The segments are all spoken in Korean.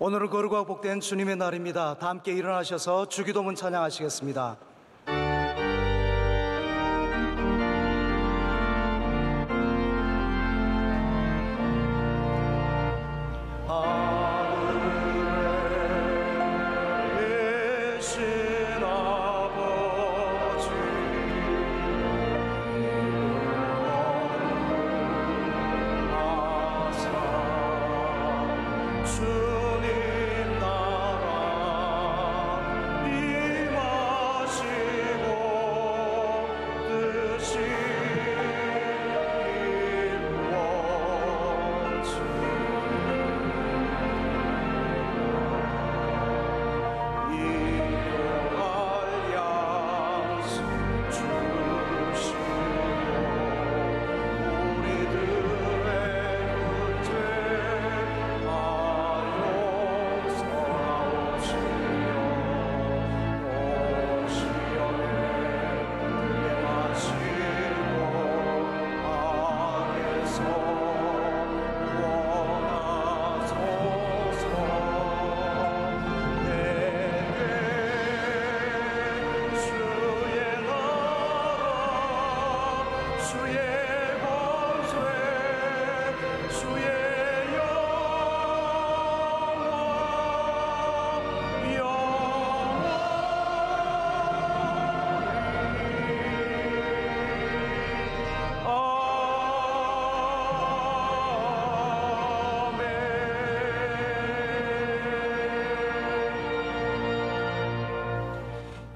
오늘은 거룩하고 복된 주님의 날입니다. 다 함께 일어나셔서 주기도문 찬양하시겠습니다.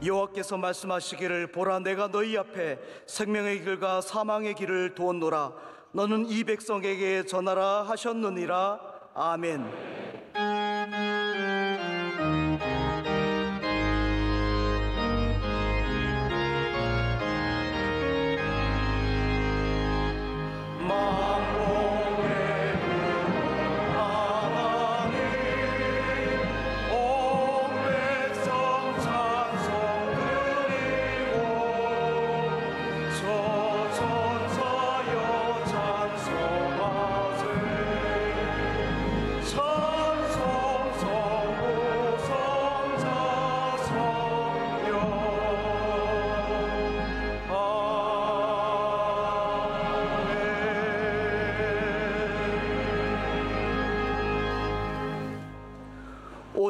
여호와께서 말씀하시기를 보라 내가 너희 앞에 생명의 길과 사망의 길을 두었노라 너는 이 백성에게 전하라 하셨느니라. 아멘.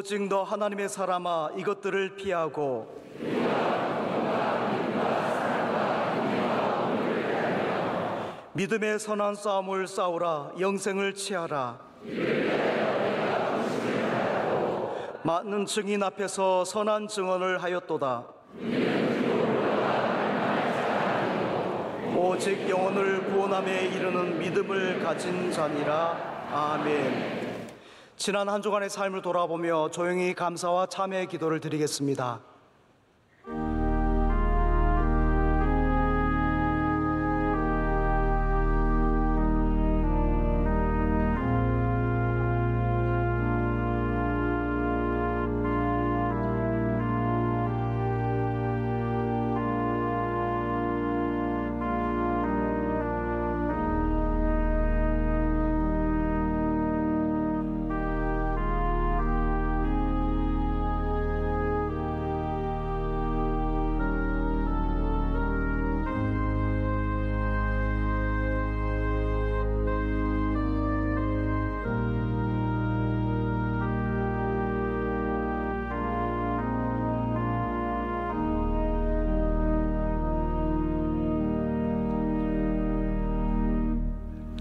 오직 너 하나님의 사람아 이것들을 피하고 믿음의 선한 싸움을 싸우라. 영생을 취하라. 많은 증인 앞에서 선한 증언을 하였도다. 오직 영혼을 구원함에 이르는 믿음을 가진 자니라. 아멘. 지난 한 주간의 삶을 돌아보며 조용히 감사와 참회의 기도를 드리겠습니다.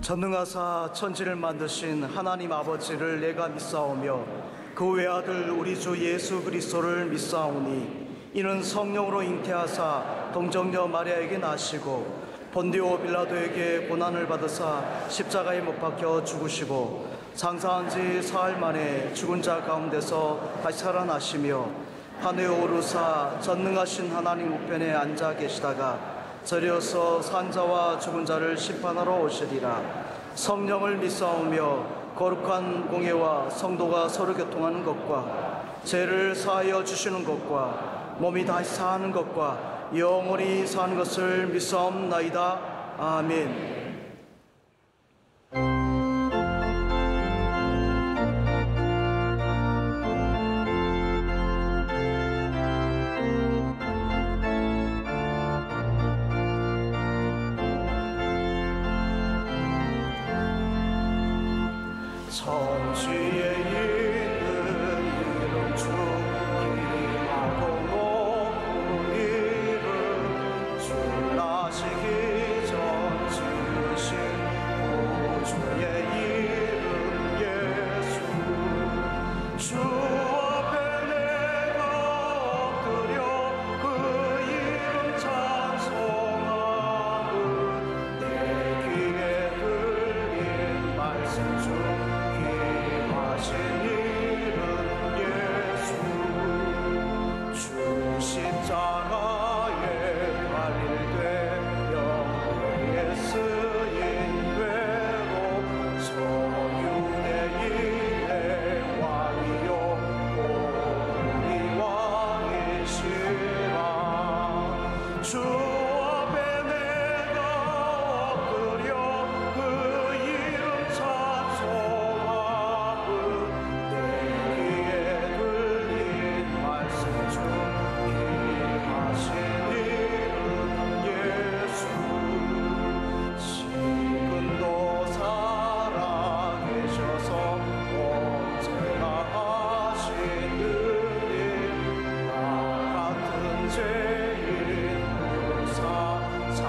전능하사 천지를 만드신 하나님 아버지를 내가 믿사오며 그 외아들 우리 주 예수 그리스도를 믿사오니 이는 성령으로 잉태하사 동정녀 마리아에게 나시고 본디오 빌라도에게 고난을 받으사 십자가에 못 박혀 죽으시고 장사한 지 사흘 만에 죽은 자 가운데서 다시 살아나시며 하늘에 오르사 전능하신 하나님 우편에 앉아 계시다가 저리어서 산자와 죽은 자를 심판하러 오시리라. 성령을 믿사오며 거룩한 공예와 성도가 서로 교통하는 것과 죄를 사하여 주시는 것과 몸이 다시 사는 것과 영원히 사는 것을 믿사옵나이다. 아멘. 천지에 있는 이름 중 기하고 높은 이름 주 나시기 전 지으신 구주의 이름 예수 주 앞에 내가 엎드려 그 이름 찬송하는 내 귀에 들린 말씀 중 귀하신 이름 예수 주 십자가에 달릴 되어 내게 쓰인 괴로 서유대인의 왕이요 우리 왕이시라 주 앞에 내가 엎드려 그 이름 찬송하는 내 귀에 들린 말씀 중 귀하신 이름 예수 지금도 살아계셔서 언제나 하시는 일 나 같은 죄인 불사 참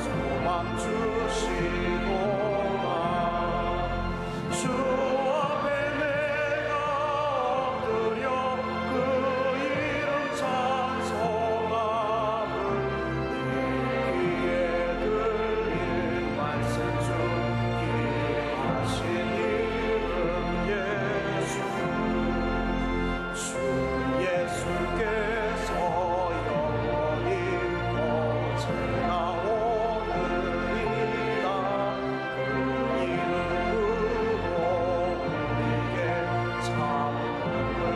소망 주시도다 주 앞에 내가 엎드려 그 이름 찬송하는 내 귀에 들린 말씀 중 귀하신 이름 예수 주 예수께서 영원히 언제나 오늘이라 그 이름으로 우리에게 참 복을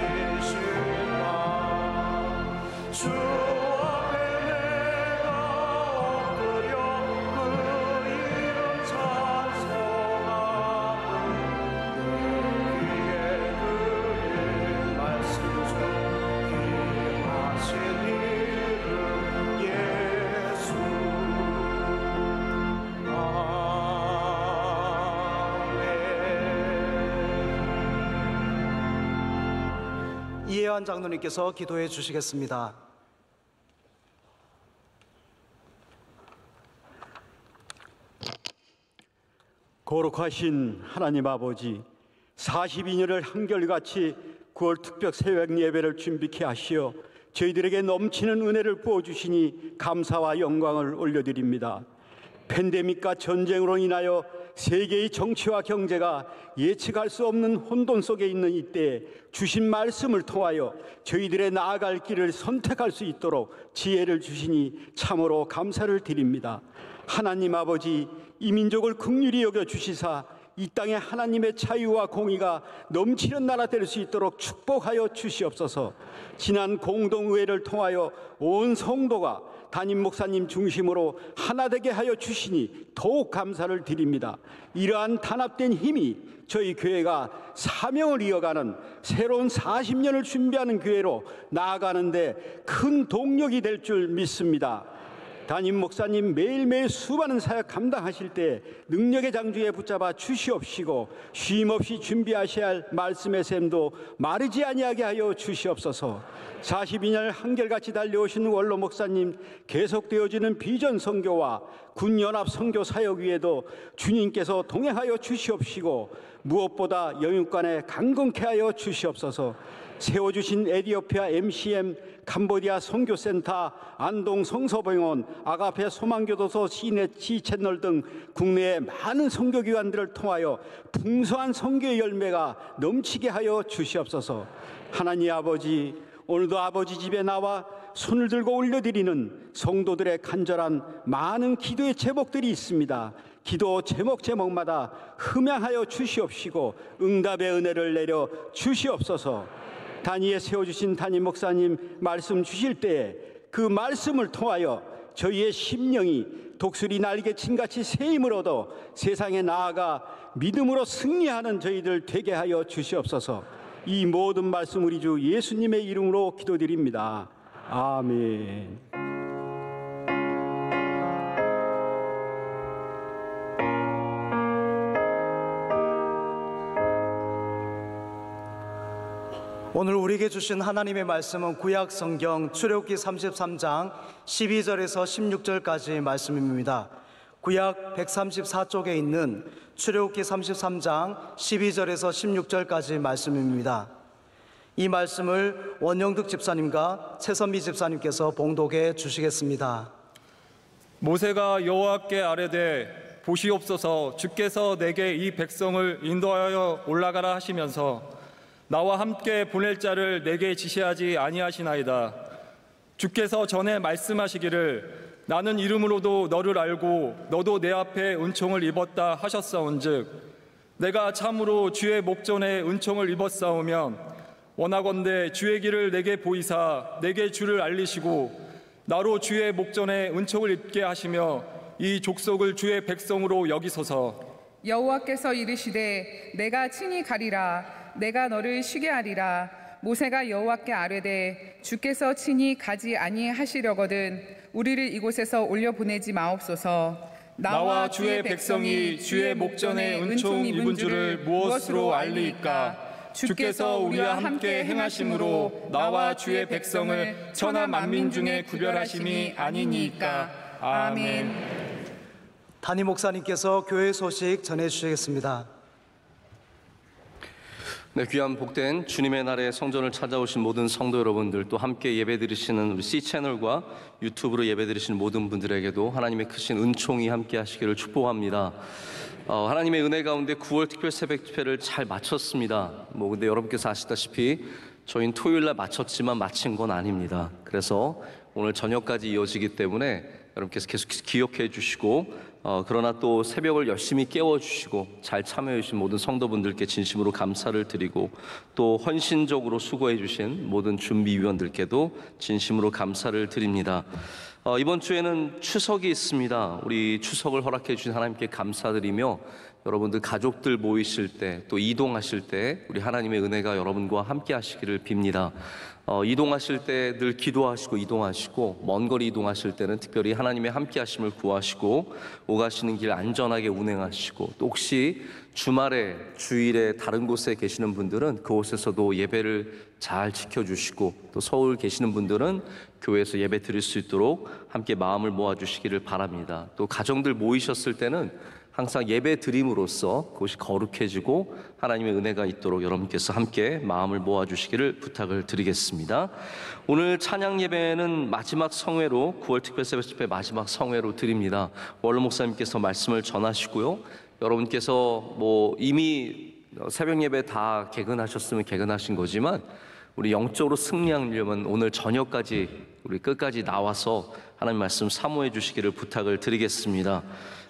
내리신다 주 앞에 내가 엎드려 그 이름 찬송하는 내 귀에 들린 말씀 중 귀하신 이름 예수 아멘. 이혜환 장로님께서 기도해 주시겠습니다. 거룩하신 하나님 아버지, 42년을 한결같이 9월 특별 새벽 예배를 준비케 하시어 저희들에게 넘치는 은혜를 부어주시니 감사와 영광을 올려드립니다. 팬데믹과 전쟁으로 인하여 세계의 정치와 경제가 예측할 수 없는 혼돈 속에 있는 이때에 주신 말씀을 통하여 저희들의 나아갈 길을 선택할 수 있도록 지혜를 주시니 참으로 감사를 드립니다. 하나님 아버지, 이 민족을 긍휼히 여겨 주시사 이 땅에 하나님의 자유와 공의가 넘치는 나라 될 수 있도록 축복하여 주시옵소서. 지난 공동의회를 통하여 온 성도가 담임 목사님 중심으로 하나 되게 하여 주시니 더욱 감사를 드립니다. 이러한 단합된 힘이 저희 교회가 사명을 이어가는 새로운 40년을 준비하는 교회로 나아가는데 큰 동력이 될 줄 믿습니다. 담임 목사님 매일매일 수많은 사역 감당하실 때 능력의 장주에 붙잡아 주시옵시고 쉼없이 준비하셔야 할 말씀의 샘도 마르지 아니하게 하여 주시옵소서. 42년 한결같이 달려오신 원로 목사님 계속되어지는 비전 선교와 군연합 선교 사역 위에도 주님께서 동행하여 주시옵시고 무엇보다 영육간에 강건케 하여 주시옵소서. 세워주신 에디오피아 MCM, 캄보디아 선교센터, 안동 성서병원, 아가페 소망교도소, 시네치 채널 등 국내의 많은 선교기관들을 통하여 풍성한 선교의 열매가 넘치게 하여 주시옵소서. 하나님 아버지, 오늘도 아버지 집에 나와 손을 들고 올려드리는 성도들의 간절한 많은 기도의 제목들이 있습니다. 기도 제목마다 흠양하여 주시옵시고 응답의 은혜를 내려 주시옵소서. 단위에 세워주신 담임 목사님 말씀 주실 때에 그 말씀을 통하여 저희의 심령이 독수리 날개침같이 새 힘을 얻어 세상에 나아가 믿음으로 승리하는 저희들 되게 하여 주시옵소서. 이 모든 말씀 우리 주 예수님의 이름으로 기도드립니다. 아멘. 오늘 우리에게 주신 하나님의 말씀은 구약 성경 출애굽기 33장 12절에서 16절까지 말씀입니다. 구약 134쪽에 있는 출애굽기 33장 12절에서 16절까지 말씀입니다. 이 말씀을 원영득 집사님과 최선미 집사님께서 봉독해 주시겠습니다. 모세가 여호와께 아뢰되 보시옵소서, 주께서 내게 이 백성을 인도하여 올라가라 하시면서 나와 함께 보낼 자를 내게 지시하지 아니하시나이다. 주께서 전에 말씀하시기를 나는 이름으로도 너를 알고 너도 내 앞에 은총을 입었다 하셨사온즉 내가 참으로 주의 목전에 은총을 입었사오면 원하건대 주의 길을 내게 보이사 내게 주를 알리시고 나로 주의 목전에 은총을 입게 하시며 이 족속을 주의 백성으로 여기소서. 여호와께서 이르시되 내가 친히 가리라. 내가 너를 쉬게 하리라. 모세가 여호와께 아뢰되 주께서 친히 가지 아니하시려거든 우리를 이곳에서 올려보내지 마옵소서. 나와 주의 백성이 주의 목전에 은총 입은 줄을 무엇으로 알리이까? 주께서 우리와 함께 행하심으로 나와 주의 백성을 천하 만민 중에 구별하심이 아니니이까. 아멘. 담임 목사님께서 교회 소식 전해주시겠습니다. 네, 귀한 복된 주님의 날에 성전을 찾아오신 모든 성도 여러분들, 또 함께 예배드리시는 우리 C채널과 유튜브로 예배드리시는 모든 분들에게도 하나님의 크신 은총이 함께 하시기를 축복합니다. 하나님의 은혜 가운데 9월 특별 새벽 집회를 잘 마쳤습니다. 근데 여러분께서 아시다시피 저희는 토요일날 마쳤지만 마친 건 아닙니다. 그래서 오늘 저녁까지 이어지기 때문에 여러분께서 계속 기억해 주시고 그러나 또 새벽을 열심히 깨워주시고 잘 참여해 주신 모든 성도분들께 진심으로 감사를 드리고 또 헌신적으로 수고해 주신 모든 준비위원들께도 진심으로 감사를 드립니다. 이번 주에는 추석이 있습니다. 우리 추석을 허락해 주신 하나님께 감사드리며 여러분들 가족들 모이실 때 또 이동하실 때 우리 하나님의 은혜가 여러분과 함께 하시기를 빕니다. 이동하실 때 늘 기도하시고 이동하시고 먼 거리 이동하실 때는 특별히 하나님의 함께 하심을 구하시고 오가시는 길 안전하게 운행하시고 또 혹시 주말에 주일에 다른 곳에 계시는 분들은 그곳에서도 예배를 잘 지켜주시고 또 서울 계시는 분들은 교회에서 예배 드릴 수 있도록 함께 마음을 모아주시기를 바랍니다. 또 가정들 모이셨을 때는 항상 예배 드림으로써 그것이 거룩해지고 하나님의 은혜가 있도록 여러분께서 함께 마음을 모아주시기를 부탁을 드리겠습니다. 오늘 찬양 예배는 마지막 성회로 9월 특별 새벽 집회 마지막 성회로 드립니다. 원로 목사님께서 말씀을 전하시고요. 여러분께서 이미 새벽 예배 다 개근하셨으면 개근하신 거지만 우리 영적으로 승리하려면 오늘 저녁까지 우리 끝까지 나와서 하나님 말씀 사모해 주시기를 부탁을 드리겠습니다.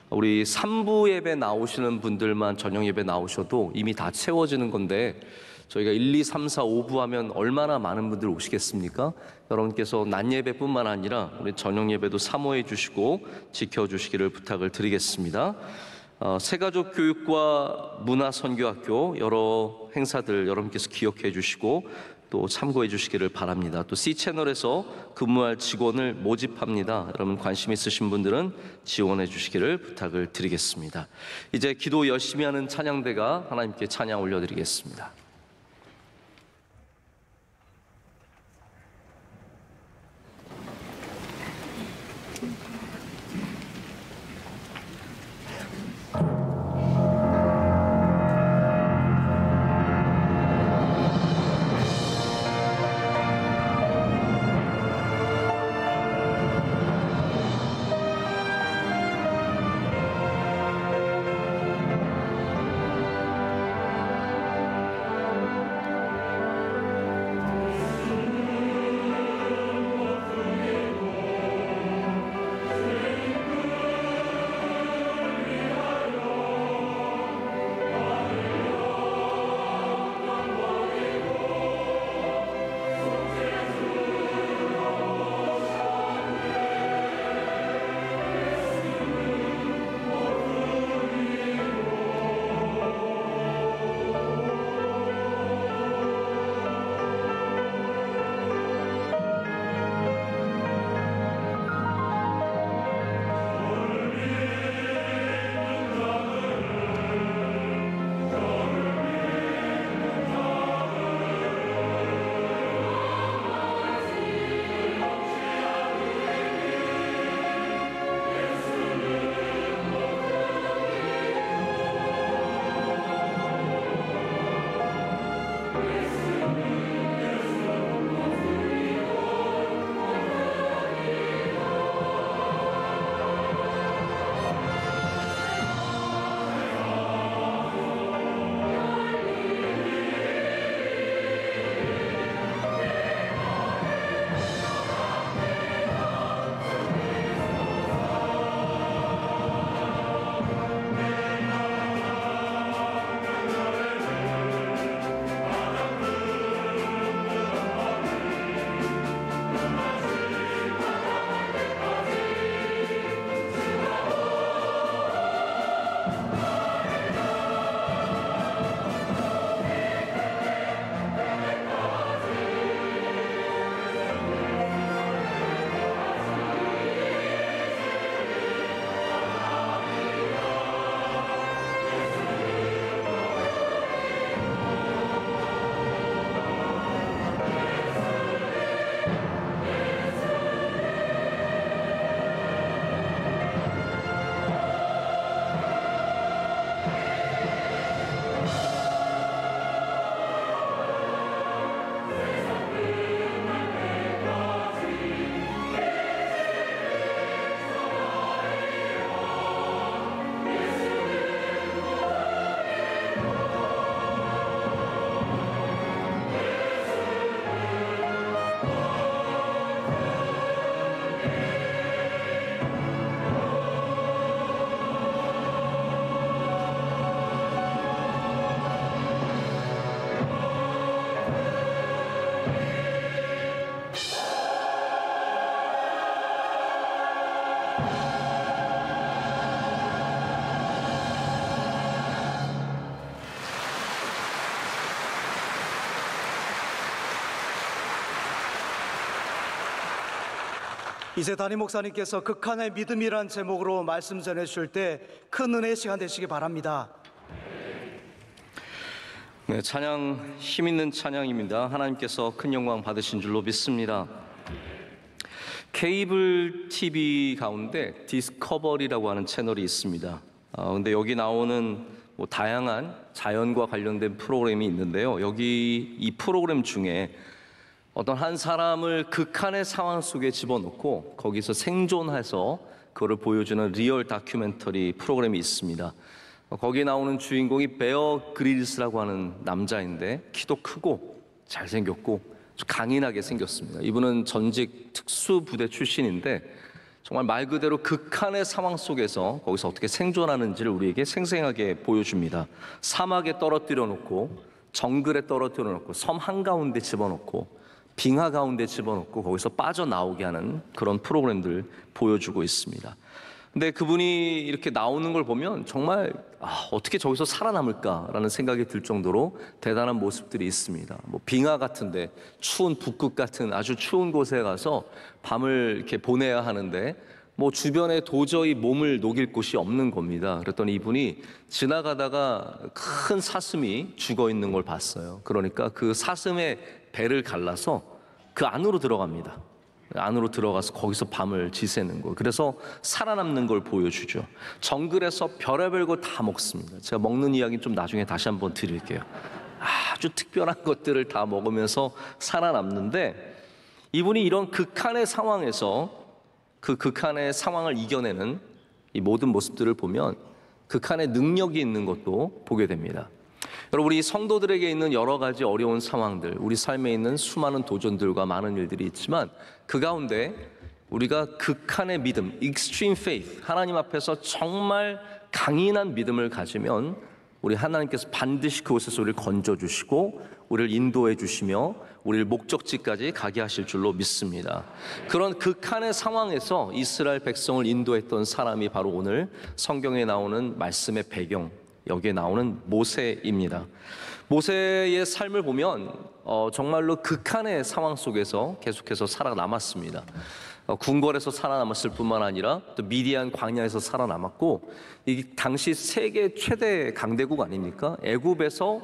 우리 3부 예배 나오시는 분들만 저녁 예배 나오셔도 이미 다 채워지는 건데 저희가 1, 2, 3, 4, 5부 하면 얼마나 많은 분들 오시겠습니까? 여러분께서 낮 예배뿐만 아니라 우리 저녁 예배도 사모해 주시고 지켜주시기를 부탁을 드리겠습니다. 새가족 교육과 문화선교학교 여러 행사들 여러분께서 기억해 주시고 또 참고해 주시기를 바랍니다. 또 C채널에서 근무할 직원을 모집합니다. 여러분 관심 있으신 분들은 지원해 주시기를 부탁을 드리겠습니다. 이제 기도 열심히 하는 찬양대가 하나님께 찬양 올려드리겠습니다. 이제 담임 목사님께서 극한의 믿음이란 제목으로 말씀 전해주실 때 큰 은혜의 시간 되시기 바랍니다. 네, 찬양 힘 있는 찬양입니다. 하나님께서 큰 영광 받으신 줄로 믿습니다. 케이블 TV 가운데 디스커버리라고 하는 채널이 있습니다. 근데 여기 나오는 다양한 자연과 관련된 프로그램이 있는데요. 여기 이 프로그램 중에 어떤 한 사람을 극한의 상황 속에 집어넣고 거기서 생존해서 그거를 보여주는 리얼 다큐멘터리 프로그램이 있습니다. 거기에 나오는 주인공이 베어 그릴스라고 하는 남자인데 키도 크고 잘생겼고 강인하게 생겼습니다. 이분은 전직 특수부대 출신인데 정말 말 그대로 극한의 상황 속에서 거기서 어떻게 생존하는지를 우리에게 생생하게 보여줍니다. 사막에 떨어뜨려 놓고 정글에 떨어뜨려 놓고 섬 한가운데 집어넣고 빙하 가운데 집어넣고 거기서 빠져나오게 하는 그런 프로그램들 보여주고 있습니다. 근데 그분이 이렇게 나오는 걸 보면 정말 어떻게 저기서 살아남을까라는 생각이 들 정도로 대단한 모습들이 있습니다. 빙하 같은데 추운 북극 같은 아주 추운 곳에 가서 밤을 이렇게 보내야 하는데 주변에 도저히 몸을 녹일 곳이 없는 겁니다. 그랬더니 이분이 지나가다가 큰 사슴이 죽어 있는 걸 봤어요. 그러니까 그 사슴의 배를 갈라서 그 안으로 들어갑니다. 안으로 들어가서 거기서 밤을 지새는 거. 그래서 살아남는 걸 보여주죠. 정글에서 별의별 거 다 먹습니다. 제가 먹는 이야기 좀 나중에 다시 한번 드릴게요. 아주 특별한 것들을 다 먹으면서 살아남는데 이분이 이런 극한의 상황에서 그 극한의 상황을 이겨내는 이 모든 모습들을 보면 극한의 능력이 있는 것도 보게 됩니다. 여러분, 우리 성도들에게 있는 여러 가지 어려운 상황들, 우리 삶에 있는 수많은 도전들과 많은 일들이 있지만 그 가운데 우리가 극한의 믿음, extreme faith, 하나님 앞에서 정말 강인한 믿음을 가지면 우리 하나님께서 반드시 그곳에서 우리를 건져주시고 우리를 인도해 주시며 우리를 목적지까지 가게 하실 줄로 믿습니다. 그런 극한의 상황에서 이스라엘 백성을 인도했던 사람이 바로 오늘 성경에 나오는 말씀의 배경, 여기에 나오는 모세입니다. 모세의 삶을 보면 정말로 극한의 상황 속에서 계속해서 살아남았습니다. 궁궐에서 살아남았을 뿐만 아니라 또 미디안 광야에서 살아남았고, 이 당시 세계 최대 강대국 아닙니까? 애굽에서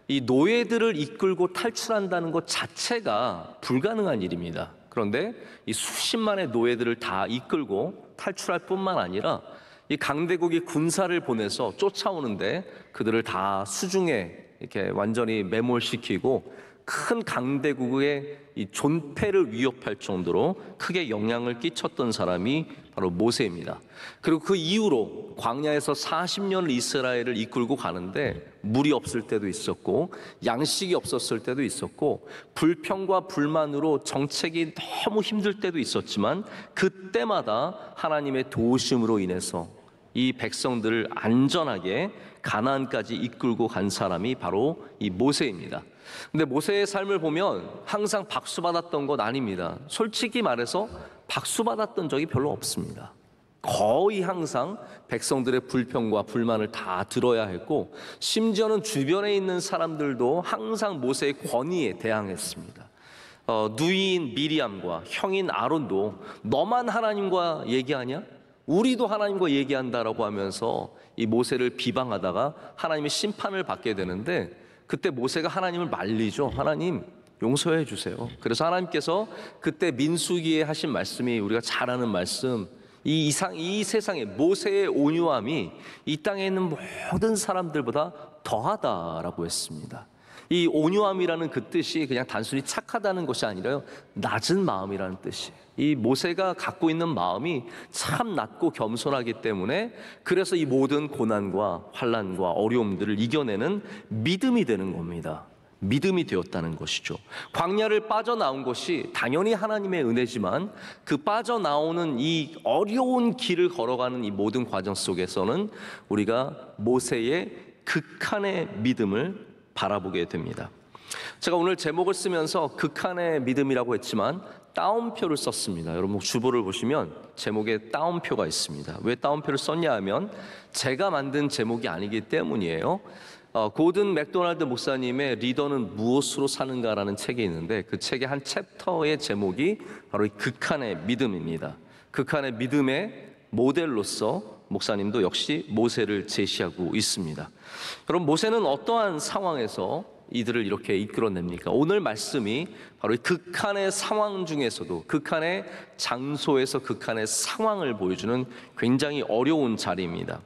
이 노예들을 이끌고 탈출한다는 것 자체가 불가능한 일입니다. 그런데 이 수십만의 노예들을 다 이끌고 탈출할 뿐만 아니라 이 강대국이 군사를 보내서 쫓아오는데 그들을 다 수중에 이렇게 완전히 매몰시키고 큰 강대국의 이 존폐를 위협할 정도로 크게 영향을 끼쳤던 사람이 바로 모세입니다. 그리고 그 이후로 광야에서 40년을 이스라엘을 이끌고 가는데 물이 없을 때도 있었고 양식이 없었을 때도 있었고 불평과 불만으로 정책이 너무 힘들 때도 있었지만 그때마다 하나님의 도우심으로 인해서 이 백성들을 안전하게 가나안까지 이끌고 간 사람이 바로 이 모세입니다. 근데 모세의 삶을 보면 항상 박수 받았던 것 아닙니다. 솔직히 말해서 박수 받았던 적이 별로 없습니다. 거의 항상 백성들의 불평과 불만을 다 들어야 했고, 심지어는 주변에 있는 사람들도 항상 모세의 권위에 대항했습니다. 누이인 미리암과 형인 아론도 너만 하나님과 얘기하냐? 우리도 하나님과 얘기한다라고 하면서 이 모세를 비방하다가 하나님의 심판을 받게 되는데, 그때 모세가 하나님을 말리죠. 하나님 용서해 주세요. 그래서 하나님께서 그때 민수기에 하신 말씀이 우리가 잘 아는 말씀, 이 세상에 모세의 온유함이 이 땅에 있는 모든 사람들보다 더하다라고 했습니다. 이 온유함이라는 그 뜻이 그냥 단순히 착하다는 것이 아니라요, 낮은 마음이라는 뜻이에요. 이 모세가 갖고 있는 마음이 참 낮고 겸손하기 때문에 그래서 이 모든 고난과 환난과 어려움들을 이겨내는 믿음이 되는 겁니다. 믿음이 되었다는 것이죠. 광야를 빠져나온 것이 당연히 하나님의 은혜지만 그 빠져나오는 이 어려운 길을 걸어가는 이 모든 과정 속에서는 우리가 모세의 극한의 믿음을 바라보게 됩니다. 제가 오늘 제목을 쓰면서 극한의 믿음이라고 했지만 따옴표를 썼습니다. 여러분 주보를 보시면 제목에 따옴표가 있습니다. 왜 따옴표를 썼냐 하면 제가 만든 제목이 아니기 때문이에요. 고든 맥도날드 목사님의 리더는 무엇으로 사는가라는 책이 있는데 그 책의 한 챕터의 제목이 바로 이 극한의 믿음입니다. 극한의 믿음의 모델로서 목사님도 역시 모세를 제시하고 있습니다. 그럼 모세는 어떠한 상황에서 이들을 이렇게 이끌어냅니까? 오늘 말씀이 바로 이 극한의 상황 중에서도 극한의 장소에서 극한의 상황을 보여주는 굉장히 어려운 자리입니다.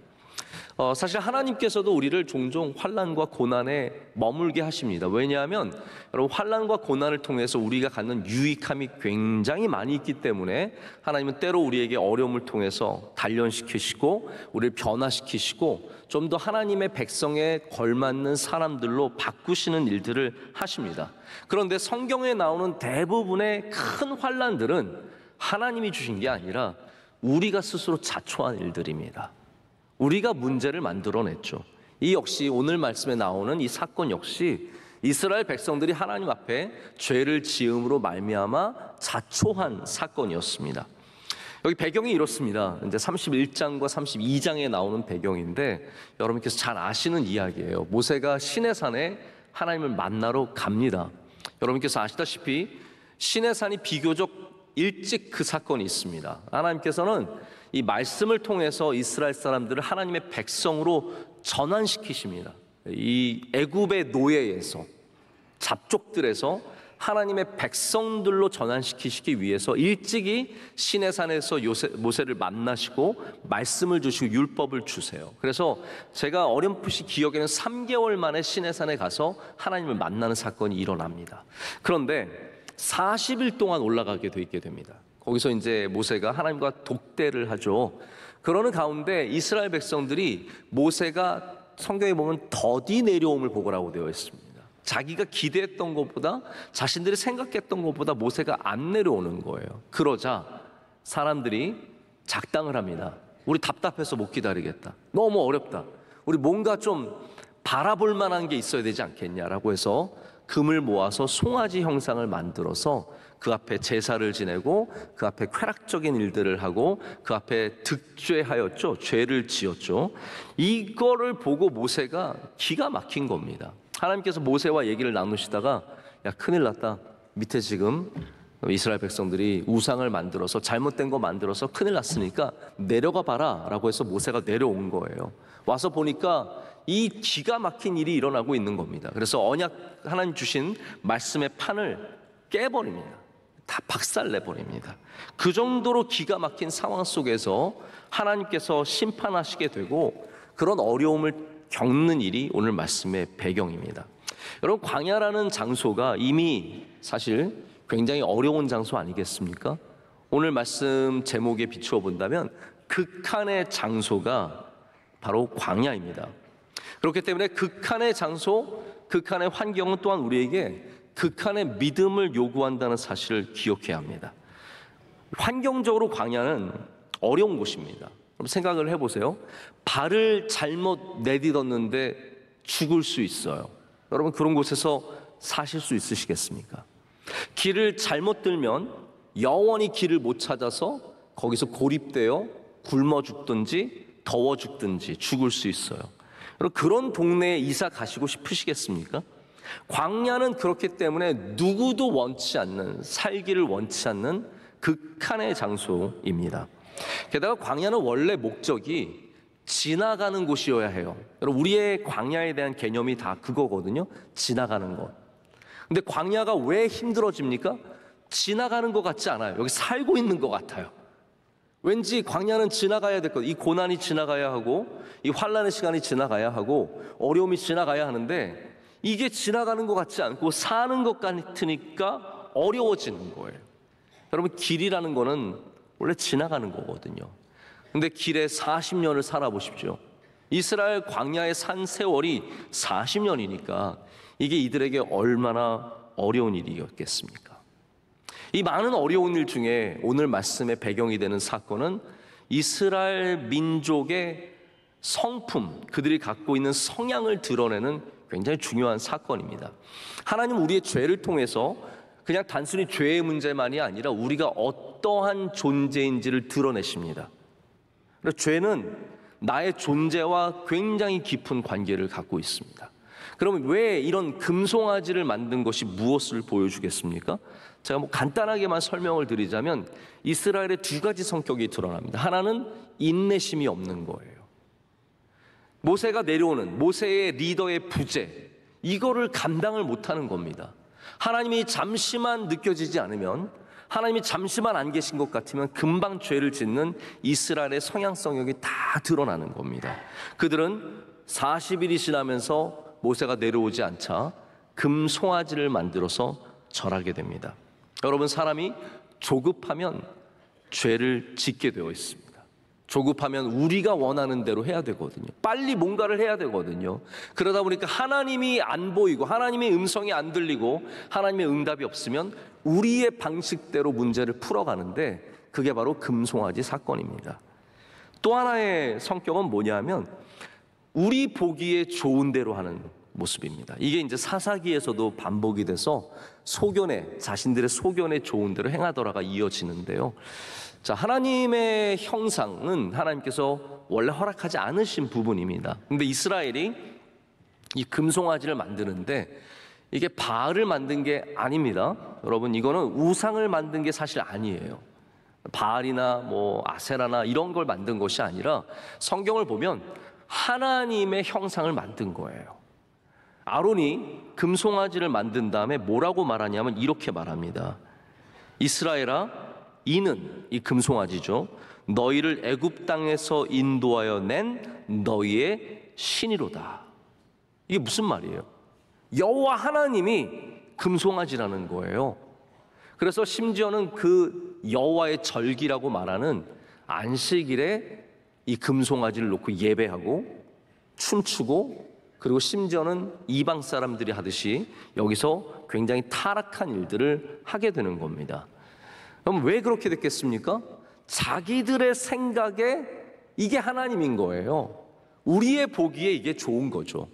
사실 하나님께서도 우리를 종종 환난과 고난에 머물게 하십니다. 왜냐하면 여러분 환난과 고난을 통해서 우리가 갖는 유익함이 굉장히 많이 있기 때문에 하나님은 때로 우리에게 어려움을 통해서 단련시키시고 우리를 변화시키시고 좀 더 하나님의 백성에 걸맞는 사람들로 바꾸시는 일들을 하십니다. 그런데 성경에 나오는 대부분의 큰 환난들은 하나님이 주신 게 아니라 우리가 스스로 자초한 일들입니다. 우리가 문제를 만들어냈죠. 이 역시 오늘 말씀에 나오는 이 사건 역시 이스라엘 백성들이 하나님 앞에 죄를 지음으로 말미암아 자초한 사건이었습니다. 여기 배경이 이렇습니다. 이제 31장과 32장에 나오는 배경인데 여러분께서 잘 아시는 이야기예요. 모세가 시내산에 하나님을 만나러 갑니다. 여러분께서 아시다시피 시내산이 비교적 일찍 그 사건이 있습니다. 하나님께서는 이 말씀을 통해서 이스라엘 사람들을 하나님의 백성으로 전환시키십니다. 이 애굽의 노예에서 잡족들에서 하나님의 백성들로 전환시키시기 위해서 일찍이 시내산에서 모세를 만나시고 말씀을 주시고 율법을 주세요. 그래서 제가 어렴풋이 기억에는 3개월 만에 시내산에 가서 하나님을 만나는 사건이 일어납니다. 그런데 40일 동안 올라가게 돼 있게 됩니다. 거기서 이제 모세가 하나님과 독대를 하죠. 그러는 가운데 이스라엘 백성들이 모세가 성경에 보면 더디 내려옴을 보고라고 되어 있습니다. 자기가 기대했던 것보다 자신들이 생각했던 것보다 모세가 안 내려오는 거예요. 그러자 사람들이 작당을 합니다. 우리 답답해서 못 기다리겠다. 너무 어렵다. 우리 뭔가 좀 바라볼 만한 게 있어야 되지 않겠냐라고 해서 금을 모아서 송아지 형상을 만들어서 그 앞에 제사를 지내고 그 앞에 쾌락적인 일들을 하고 그 앞에 득죄하였죠. 죄를 지었죠. 이거를 보고 모세가 기가 막힌 겁니다. 하나님께서 모세와 얘기를 나누시다가 야 큰일 났다. 밑에 지금 이스라엘 백성들이 우상을 만들어서 잘못된 거 만들어서 큰일 났으니까 내려가 봐라 라고 해서 모세가 내려온 거예요. 와서 보니까 이 기가 막힌 일이 일어나고 있는 겁니다. 그래서 언약 하나님 주신 말씀의 판을 깨버립니다. 다 박살내버립니다. 그 정도로 기가 막힌 상황 속에서 하나님께서 심판하시게 되고 그런 어려움을 겪는 일이 오늘 말씀의 배경입니다. 여러분 광야라는 장소가 이미 사실 굉장히 어려운 장소 아니겠습니까? 오늘 말씀 제목에 비추어 본다면 극한의 장소가 바로 광야입니다. 그렇기 때문에 극한의 장소, 극한의 환경은 또한 우리에게 극한의 믿음을 요구한다는 사실을 기억해야 합니다. 환경적으로 광야는 어려운 곳입니다. 그럼 생각을 해보세요. 발을 잘못 내딛었는데 죽을 수 있어요. 여러분 그런 곳에서 사실 수 있으시겠습니까? 길을 잘못 들면 영원히 길을 못 찾아서 거기서 고립되어 굶어 죽든지 더워 죽든지 죽을 수 있어요. 여러분 그런 동네에 이사 가시고 싶으시겠습니까? 광야는 그렇기 때문에 누구도 원치 않는, 살기를 원치 않는 극한의 장소입니다. 게다가 광야는 원래 목적이 지나가는 곳이어야 해요. 여러분 우리의 광야에 대한 개념이 다 그거거든요. 지나가는 것. 근데 광야가 왜 힘들어집니까? 지나가는 것 같지 않아요. 여기 살고 있는 것 같아요. 왠지 광야는 지나가야 될 것, 이 고난이 지나가야 하고 이 환난의 시간이 지나가야 하고 어려움이 지나가야 하는데 이게 지나가는 것 같지 않고 사는 것 같으니까 어려워지는 거예요. 여러분 길이라는 거는 원래 지나가는 거거든요. 근데 길에 40년을 살아보십시오. 이스라엘 광야에 산 세월이 40년이니까 이게 이들에게 얼마나 어려운 일이었겠습니까? 이 많은 어려운 일 중에 오늘 말씀의 배경이 되는 사건은 이스라엘 민족의 성품, 그들이 갖고 있는 성향을 드러내는 굉장히 중요한 사건입니다. 하나님 우리의 죄를 통해서 그냥 단순히 죄의 문제만이 아니라 우리가 어떠한 존재인지를 드러내십니다. 죄는 나의 존재와 굉장히 깊은 관계를 갖고 있습니다. 그러면 왜 이런 금송아지를 만든 것이 무엇을 보여주겠습니까? 제가 간단하게만 설명을 드리자면 이스라엘의 두 가지 성격이 드러납니다. 하나는 인내심이 없는 거예요. 모세가 내려오는 모세의 리더의 부재, 이거를 감당을 못하는 겁니다. 하나님이 잠시만 느껴지지 않으면, 하나님이 잠시만 안 계신 것 같으면 금방 죄를 짓는 이스라엘의 성향성이 다 드러나는 겁니다. 그들은 40일이 지나면서 모세가 내려오지 않자 금송아지를 만들어서 절하게 됩니다. 여러분, 사람이 조급하면 죄를 짓게 되어 있습니다. 조급하면 우리가 원하는 대로 해야 되거든요. 빨리 뭔가를 해야 되거든요. 그러다 보니까 하나님이 안 보이고 하나님의 음성이 안 들리고 하나님의 응답이 없으면 우리의 방식대로 문제를 풀어가는데, 그게 바로 금송아지 사건입니다. 또 하나의 성격은 뭐냐면 우리 보기에 좋은 대로 하는 모습입니다. 이게 이제 사사기에서도 반복이 돼서 자신들의 소견에 좋은 대로 행하더라가 이어지는데요. 자, 하나님의 형상은 하나님께서 원래 허락하지 않으신 부분입니다. 근데 이스라엘이 이 금송아지를 만드는데 이게 바알을 만든 게 아닙니다. 여러분, 이거는 우상을 만든 게 사실 아니에요. 바알이나 아세라나 이런 걸 만든 것이 아니라 성경을 보면 하나님의 형상을 만든 거예요. 아론이 금송아지를 만든 다음에 뭐라고 말하냐면 이렇게 말합니다. 이스라엘아, 이는, 이 금송아지죠, 너희를 애굽 땅에서 인도하여 낸 너희의 신이로다. 이게 무슨 말이에요? 여호와 하나님이 금송아지라는 거예요. 그래서 심지어는 그 여호와의 절기라고 말하는 안식일에 이 금송아지를 놓고 예배하고 춤추고, 그리고 심지어는 이방 사람들이 하듯이 여기서 굉장히 타락한 일들을 하게 되는 겁니다. 그럼 왜 그렇게 됐겠습니까? 자기들의 생각에 이게 하나님인 거예요. 우리의 보기에 이게 좋은 거죠.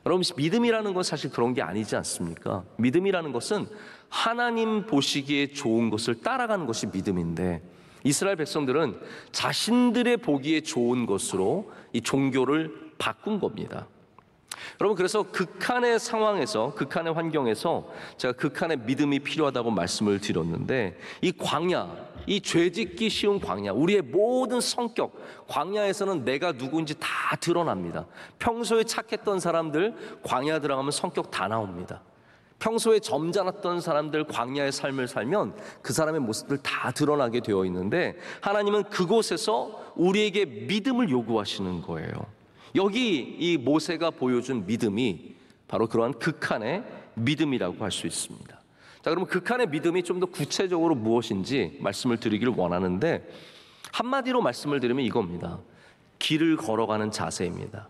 여러분, 믿음이라는 건 사실 그런 게 아니지 않습니까? 믿음이라는 것은 하나님 보시기에 좋은 것을 따라가는 것이 믿음인데, 이스라엘 백성들은 자신들의 보기에 좋은 것으로 이 종교를 바꾼 겁니다. 여러분, 그래서 극한의 상황에서, 극한의 환경에서 제가 극한의 믿음이 필요하다고 말씀을 드렸는데, 이 광야, 이 죄짓기 쉬운 광야, 우리의 모든 성격, 광야에서는 내가 누구인지 다 드러납니다. 평소에 착했던 사람들 광야 들어가면 성격 다 나옵니다. 평소에 점잖았던 사람들 광야의 삶을 살면 그 사람의 모습들 다 드러나게 되어 있는데, 하나님은 그곳에서 우리에게 믿음을 요구하시는 거예요. 여기 이 모세가 보여준 믿음이 바로 그러한 극한의 믿음이라고 할 수 있습니다. 자, 그러면 극한의 믿음이 좀 더 구체적으로 무엇인지 말씀을 드리기를 원하는데, 한마디로 말씀을 드리면 이겁니다. 길을 걸어가는 자세입니다.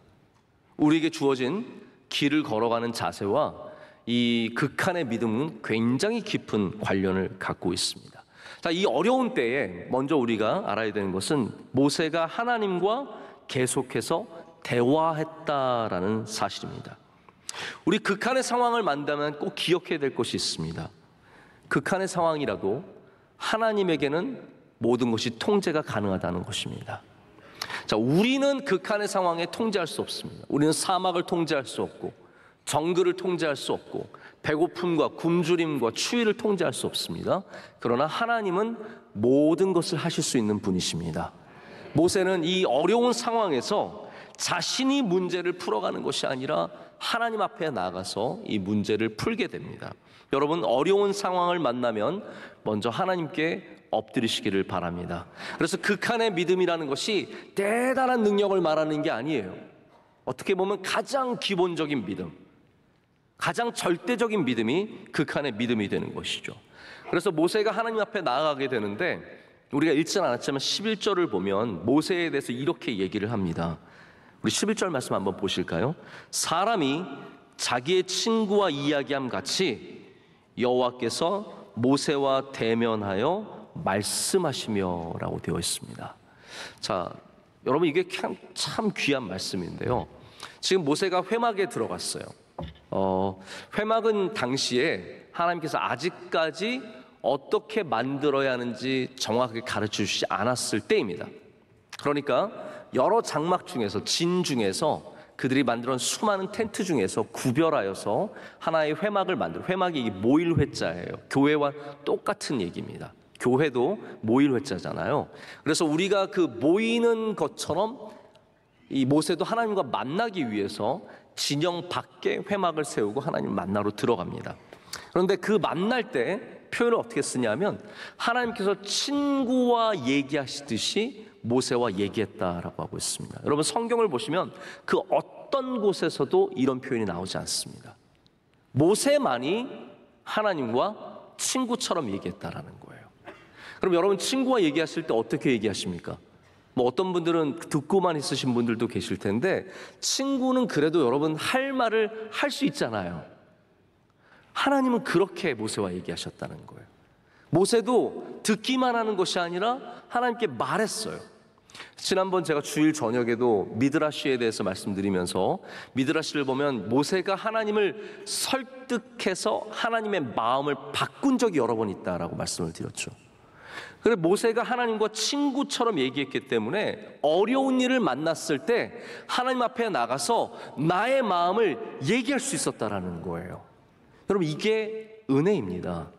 우리에게 주어진 길을 걸어가는 자세와 이 극한의 믿음은 굉장히 깊은 관련을 갖고 있습니다. 자, 이 어려운 때에 먼저 우리가 알아야 되는 것은 모세가 하나님과 계속해서 대화했다라는 사실입니다. 우리 극한의 상황을 만나면 꼭 기억해야 될 것이 있습니다. 극한의 상황이라도 하나님에게는 모든 것이 통제가 가능하다는 것입니다. 자, 우리는 극한의 상황에 통제할 수 없습니다. 우리는 사막을 통제할 수 없고, 정글을 통제할 수 없고, 배고픔과 굶주림과 추위를 통제할 수 없습니다. 그러나 하나님은 모든 것을 하실 수 있는 분이십니다. 모세는 이 어려운 상황에서 자신이 문제를 풀어가는 것이 아니라 하나님 앞에 나가서 이 문제를 풀게 됩니다. 여러분, 어려운 상황을 만나면 먼저 하나님께 엎드리시기를 바랍니다. 그래서 극한의 믿음이라는 것이 대단한 능력을 말하는 게 아니에요. 어떻게 보면 가장 기본적인 믿음, 가장 절대적인 믿음이 극한의 믿음이 되는 것이죠. 그래서 모세가 하나님 앞에 나아가게 되는데, 우리가 읽진 않았지만 11절을 보면 모세에 대해서 이렇게 얘기를 합니다. 우리 11절 말씀 한번 보실까요? 사람이 자기의 친구와 이야기함 같이 여호와께서 모세와 대면하여 말씀하시며 라고 되어 있습니다. 자, 여러분, 이게 참 귀한 말씀인데요. 지금 모세가 회막에 들어갔어요. 회막은 당시에 하나님께서 아직까지 어떻게 만들어야 하는지 정확하게 가르쳐 주시지 않았을 때입니다. 그러니까 여러 장막 중에서, 진 중에서 그들이 만들어낸 수많은 텐트 중에서 구별하여서 하나의 회막을 회막이 이 모일 회자예요. 교회와 똑같은 얘기입니다. 교회도 모일 회자잖아요. 그래서 우리가 그 모이는 것처럼 이 모세도 하나님과 만나기 위해서 진영 밖에 회막을 세우고 하나님을 만나러 들어갑니다. 그런데 그 만날 때 표현을 어떻게 쓰냐면 하나님께서 친구와 얘기하시듯이 모세와 얘기했다라고 하고 있습니다. 여러분 성경을 보시면 그 어떤 곳에서도 이런 표현이 나오지 않습니다. 모세만이 하나님과 친구처럼 얘기했다라는 거예요. 그럼 여러분 친구와 얘기하실 때 어떻게 얘기하십니까? 뭐 어떤 분들은 듣고만 있으신 분들도 계실 텐데 친구는 그래도 여러분 할 말을 할 수 있잖아요. 하나님은 그렇게 모세와 얘기하셨다는 거예요. 모세도 듣기만 하는 것이 아니라 하나님께 말했어요. 지난번 제가 주일 저녁에도 미드라시에 대해서 말씀드리면서 미드라시를 보면 모세가 하나님을 설득해서 하나님의 마음을 바꾼 적이 여러 번 있다라고 말씀을 드렸죠. 그래 모세가 하나님과 친구처럼 얘기했기 때문에 어려운 일을 만났을 때 하나님 앞에 나가서 나의 마음을 얘기할 수 있었다라는 거예요. 여러분 이게 은혜입니다.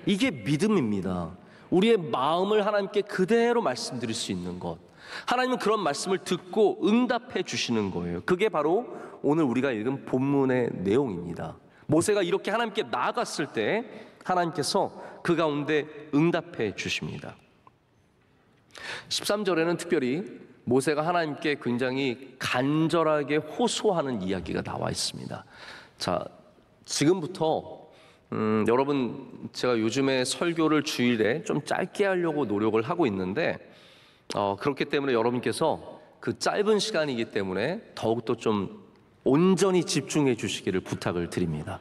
이게 믿음입니다. 우리의 마음을 하나님께 그대로 말씀드릴 수 있는 것. 하나님은 그런 말씀을 듣고 응답해 주시는 거예요. 그게 바로 오늘 우리가 읽은 본문의 내용입니다. 모세가 이렇게 하나님께 나아갔을 때 하나님께서 그 가운데 응답해 주십니다. 13절에는 특별히 모세가 하나님께 굉장히 간절하게 호소하는 이야기가 나와 있습니다. 자, 지금부터 여러분 제가 요즘에 설교를 주일에 좀 짧게 하려고 노력을 하고 있는데 그렇기 때문에 여러분께서 그 짧은 시간이기 때문에 더욱더 좀 온전히 집중해 주시기를 부탁을 드립니다.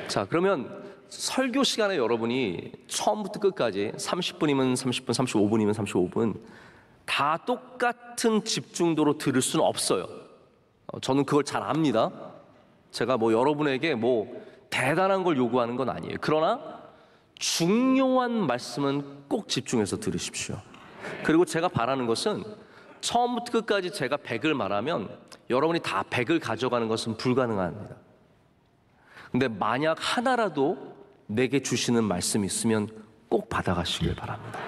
자, 그러면 설교 시간에 여러분이 처음부터 끝까지 30분이면 30분, 35분이면 35분 다 똑같은 집중도로 들을 수는 없어요. 저는 그걸 잘 압니다. 제가 뭐 여러분에게 뭐 대단한 걸 요구하는 건 아니에요. 그러나 중요한 말씀은 꼭 집중해서 들으십시오. 그리고 제가 바라는 것은 처음부터 끝까지 제가 100을 말하면 여러분이 다 100을 가져가는 것은 불가능합니다. 근데 만약 하나라도 내게 주시는 말씀이 있으면 꼭 받아가시길 바랍니다.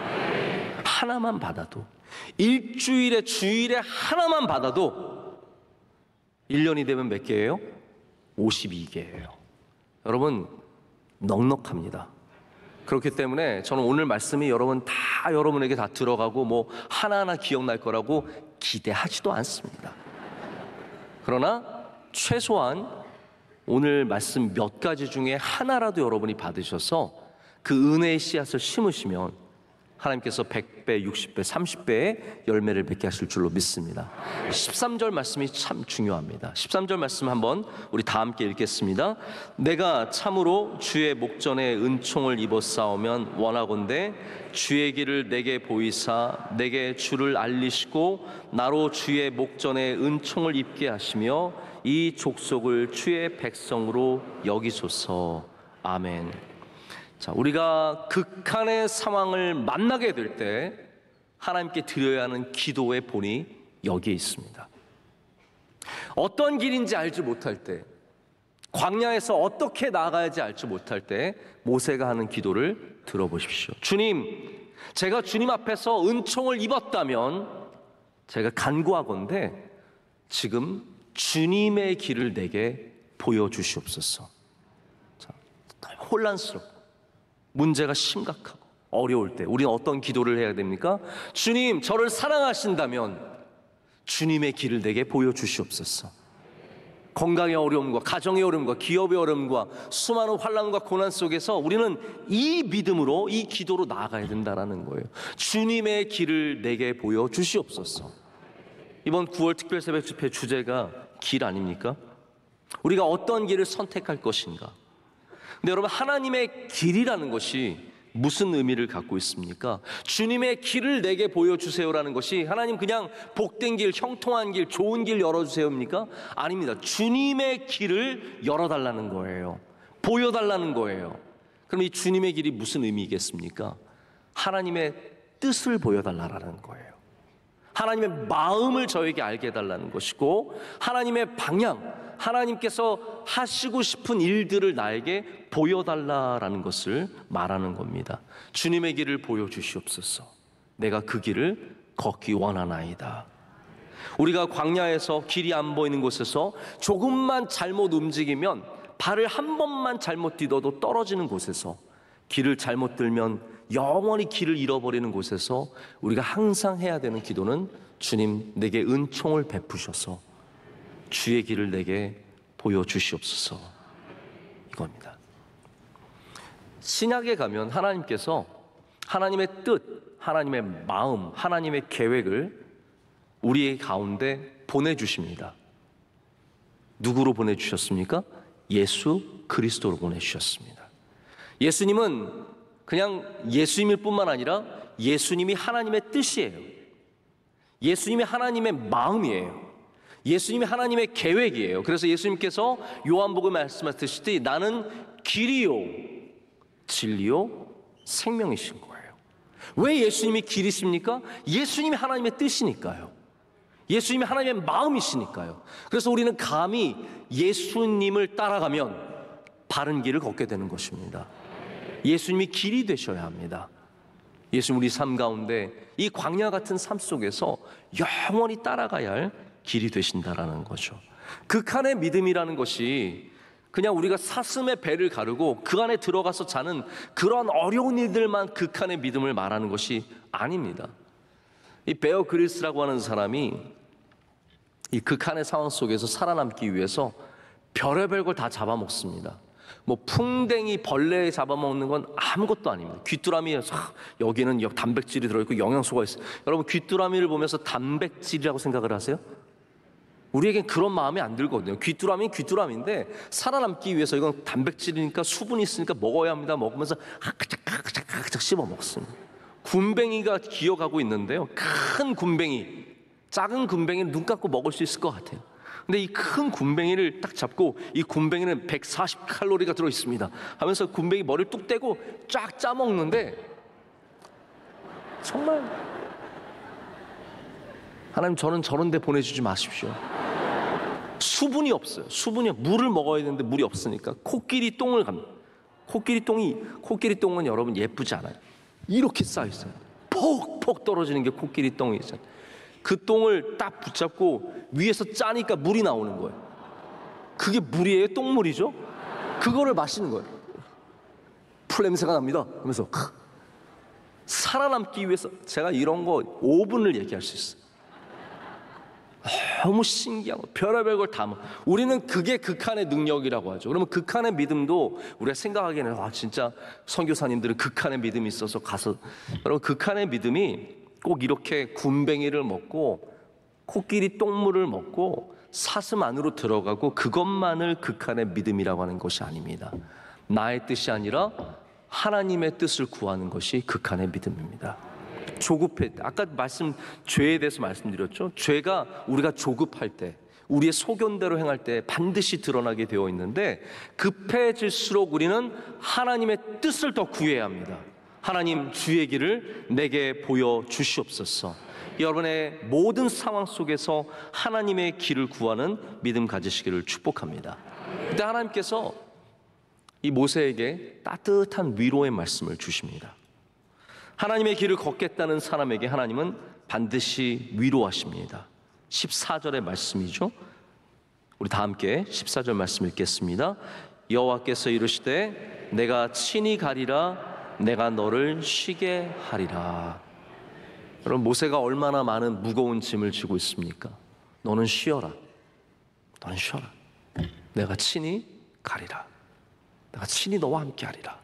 하나만 받아도, 일주일에 주일에 하나만 받아도 1년이 되면 몇 개예요? 52개예요. 여러분 넉넉합니다. 그렇기 때문에 저는 오늘 말씀이 여러분에게 다 들어가고 뭐 하나하나 기억날 거라고 기대하지도 않습니다. 그러나 최소한 오늘 말씀 몇 가지 중에 하나라도 여러분이 받으셔서 그 은혜의 씨앗을 심으시면 하나님께서 100배, 60배, 30배의 열매를 맺게 하실 줄로 믿습니다. 13절 말씀이 참 중요합니다. 13절 말씀 한번 우리 다 함께 읽겠습니다. 내가 참으로 주의 목전에 은총을 입었사오면 원하건대 주의 길을 내게 보이사 내게 주를 알리시고 나로 주의 목전에 은총을 입게 하시며 이 족속을 주의 백성으로 여기소서. 아멘. 자, 우리가 극한의 상황을 만나게 될 때 하나님께 드려야 하는 기도의 본이 여기에 있습니다. 어떤 길인지 알지 못할 때, 광야에서 어떻게 나아가야지 알지 못할 때 모세가 하는 기도를 들어보십시오. 주님, 제가 주님 앞에서 은총을 입었다면 제가 간구하건대 지금 주님의 길을 내게 보여주시옵소서. 자, 혼란스럽고 문제가 심각하고 어려울 때 우리는 어떤 기도를 해야 됩니까? 주님, 저를 사랑하신다면 주님의 길을 내게 보여주시옵소서. 건강의 어려움과 가정의 어려움과 기업의 어려움과 수많은 환난과 고난 속에서 우리는 이 믿음으로 이 기도로 나아가야 된다는 거예요. 주님의 길을 내게 보여주시옵소서. 이번 9월 특별새벽 집회 주제가 길 아닙니까? 우리가 어떤 길을 선택할 것인가? 근데 여러분 하나님의 길이라는 것이 무슨 의미를 갖고 있습니까? 주님의 길을 내게 보여주세요라는 것이 하나님 그냥 복된 길, 형통한 길, 좋은 길 열어주세요입니까? 아닙니다. 주님의 길을 열어달라는 거예요. 보여달라는 거예요. 그럼 이 주님의 길이 무슨 의미겠습니까? 하나님의 뜻을 보여달라는 거예요. 하나님의 마음을 저에게 알게 해달라는 것이고, 하나님의 방향, 하나님께서 하시고 싶은 일들을 나에게 보여달라라는 것을 말하는 겁니다. 주님의 길을 보여주시옵소서. 내가 그 길을 걷기 원하나이다. 우리가 광야에서 길이 안 보이는 곳에서 조금만 잘못 움직이면, 발을 한 번만 잘못 디뎌도 떨어지는 곳에서, 길을 잘못 들면 영원히 길을 잃어버리는 곳에서 우리가 항상 해야 되는 기도는, 주님 내게 은총을 베푸셔서 주의 길을 내게 보여주시옵소서, 이겁니다. 신약에 가면 하나님께서 하나님의 뜻, 하나님의 마음, 하나님의 계획을 우리의 가운데 보내주십니다. 누구로 보내주셨습니까? 예수 그리스도로 보내주셨습니다. 예수님은 그냥 예수님일 뿐만 아니라 예수님이 하나님의 뜻이에요. 예수님이 하나님의 마음이에요. 예수님이 하나님의 계획이에요. 그래서 예수님께서 요한복음 말씀하셨듯이 나는 길이요 진리요 생명이신 거예요. 왜 예수님이 길이십니까? 예수님이 하나님의 뜻이니까요. 예수님이 하나님의 마음이시니까요. 그래서 우리는 감히 예수님을 따라가면 바른 길을 걷게 되는 것입니다. 예수님이 길이 되셔야 합니다. 예수님 우리 삶 가운데 이 광야 같은 삶 속에서 영원히 따라가야 할 길이 되신다라는 거죠. 극한의 믿음이라는 것이 그냥 우리가 사슴의 배를 가르고 그 안에 들어가서 자는 그런 어려운 일들만 극한의 믿음을 말하는 것이 아닙니다. 이 베어 그릴스라고 하는 사람이 이 극한의 상황 속에서 살아남기 위해서 별의별 걸 다 잡아먹습니다. 뭐 풍뎅이, 벌레 잡아먹는 건 아무것도 아닙니다. 귀뚜라미에서 여기는 단백질이 들어있고 영양소가 있어요. 여러분 귀뚜라미를 보면서 단백질이라고 생각을 하세요? 우리에겐 그런 마음이 안 들거든요. 귀뚜라미는 귀뚜라미인데 살아남기 위해서 이건 단백질이니까 수분이 있으니까 먹어야 합니다. 먹으면서 하크작 씹어 먹습니다. 굼벵이가 기어가고 있는데요, 큰 굼벵이, 작은 굼벵이는 눈 감고 먹을 수 있을 것 같아요. 근데 이 큰 굼벵이를 딱 잡고 이 굼벵이는 140칼로리가 들어있습니다 하면서 굼벵이 머리를 뚝 떼고 쫙 짜먹는데, 정말 하나님 저는 저런 데 보내주지 마십시오. 수분이 없어요. 수분이, 물을 먹어야 되는데 물이 없으니까 코끼리 똥을 갑니다. 코끼리 똥은 여러분 예쁘지 않아요. 이렇게 쌓여있어요. 폭폭 떨어지는 게 코끼리 똥이죠. 그 똥을 딱 붙잡고 위에서 짜니까 물이 나오는 거예요. 그게 물이에요? 똥물이죠? 그거를 마시는 거예요. 풀 냄새가 납니다 하면서 살아남기 위해서. 제가 이런 거 5분을 얘기할 수 있어요. 너무 신기한 거, 별의별 걸 다. 우리는 그게 극한의 능력이라고 하죠. 그러면 극한의 믿음도 우리가 생각하기에는 진짜 선교사님들은 극한의 믿음이 있어서 가서, 여러분 극한의 믿음이 꼭 이렇게 굼벵이를 먹고 코끼리 똥물을 먹고 사슴 안으로 들어가고 그것만을 극한의 믿음이라고 하는 것이 아닙니다. 나의 뜻이 아니라 하나님의 뜻을 구하는 것이 극한의 믿음입니다. 조급해. 아까 죄에 대해서 말씀드렸죠. 죄가 우리가 조급할 때, 우리의 소견대로 행할 때 반드시 드러나게 되어 있는데, 급해질수록 우리는 하나님의 뜻을 더 구해야 합니다. 하나님 주의 길을 내게 보여주시옵소서. 여러분의 모든 상황 속에서 하나님의 길을 구하는 믿음 가지시기를 축복합니다. 그때 하나님께서 이 모세에게 따뜻한 위로의 말씀을 주십니다. 하나님의 길을 걷겠다는 사람에게 하나님은 반드시 위로하십니다. 14절의 말씀이죠. 우리 다 함께 14절 말씀 읽겠습니다. 여호와께서 이르시되 내가 친히 가리라, 내가 너를 쉬게 하리라. 여러분 모세가 얼마나 많은 무거운 짐을 지고 있습니까? 너는 쉬어라. 너는 쉬어라. 내가 친히 가리라. 내가 친히 너와 함께 하리라.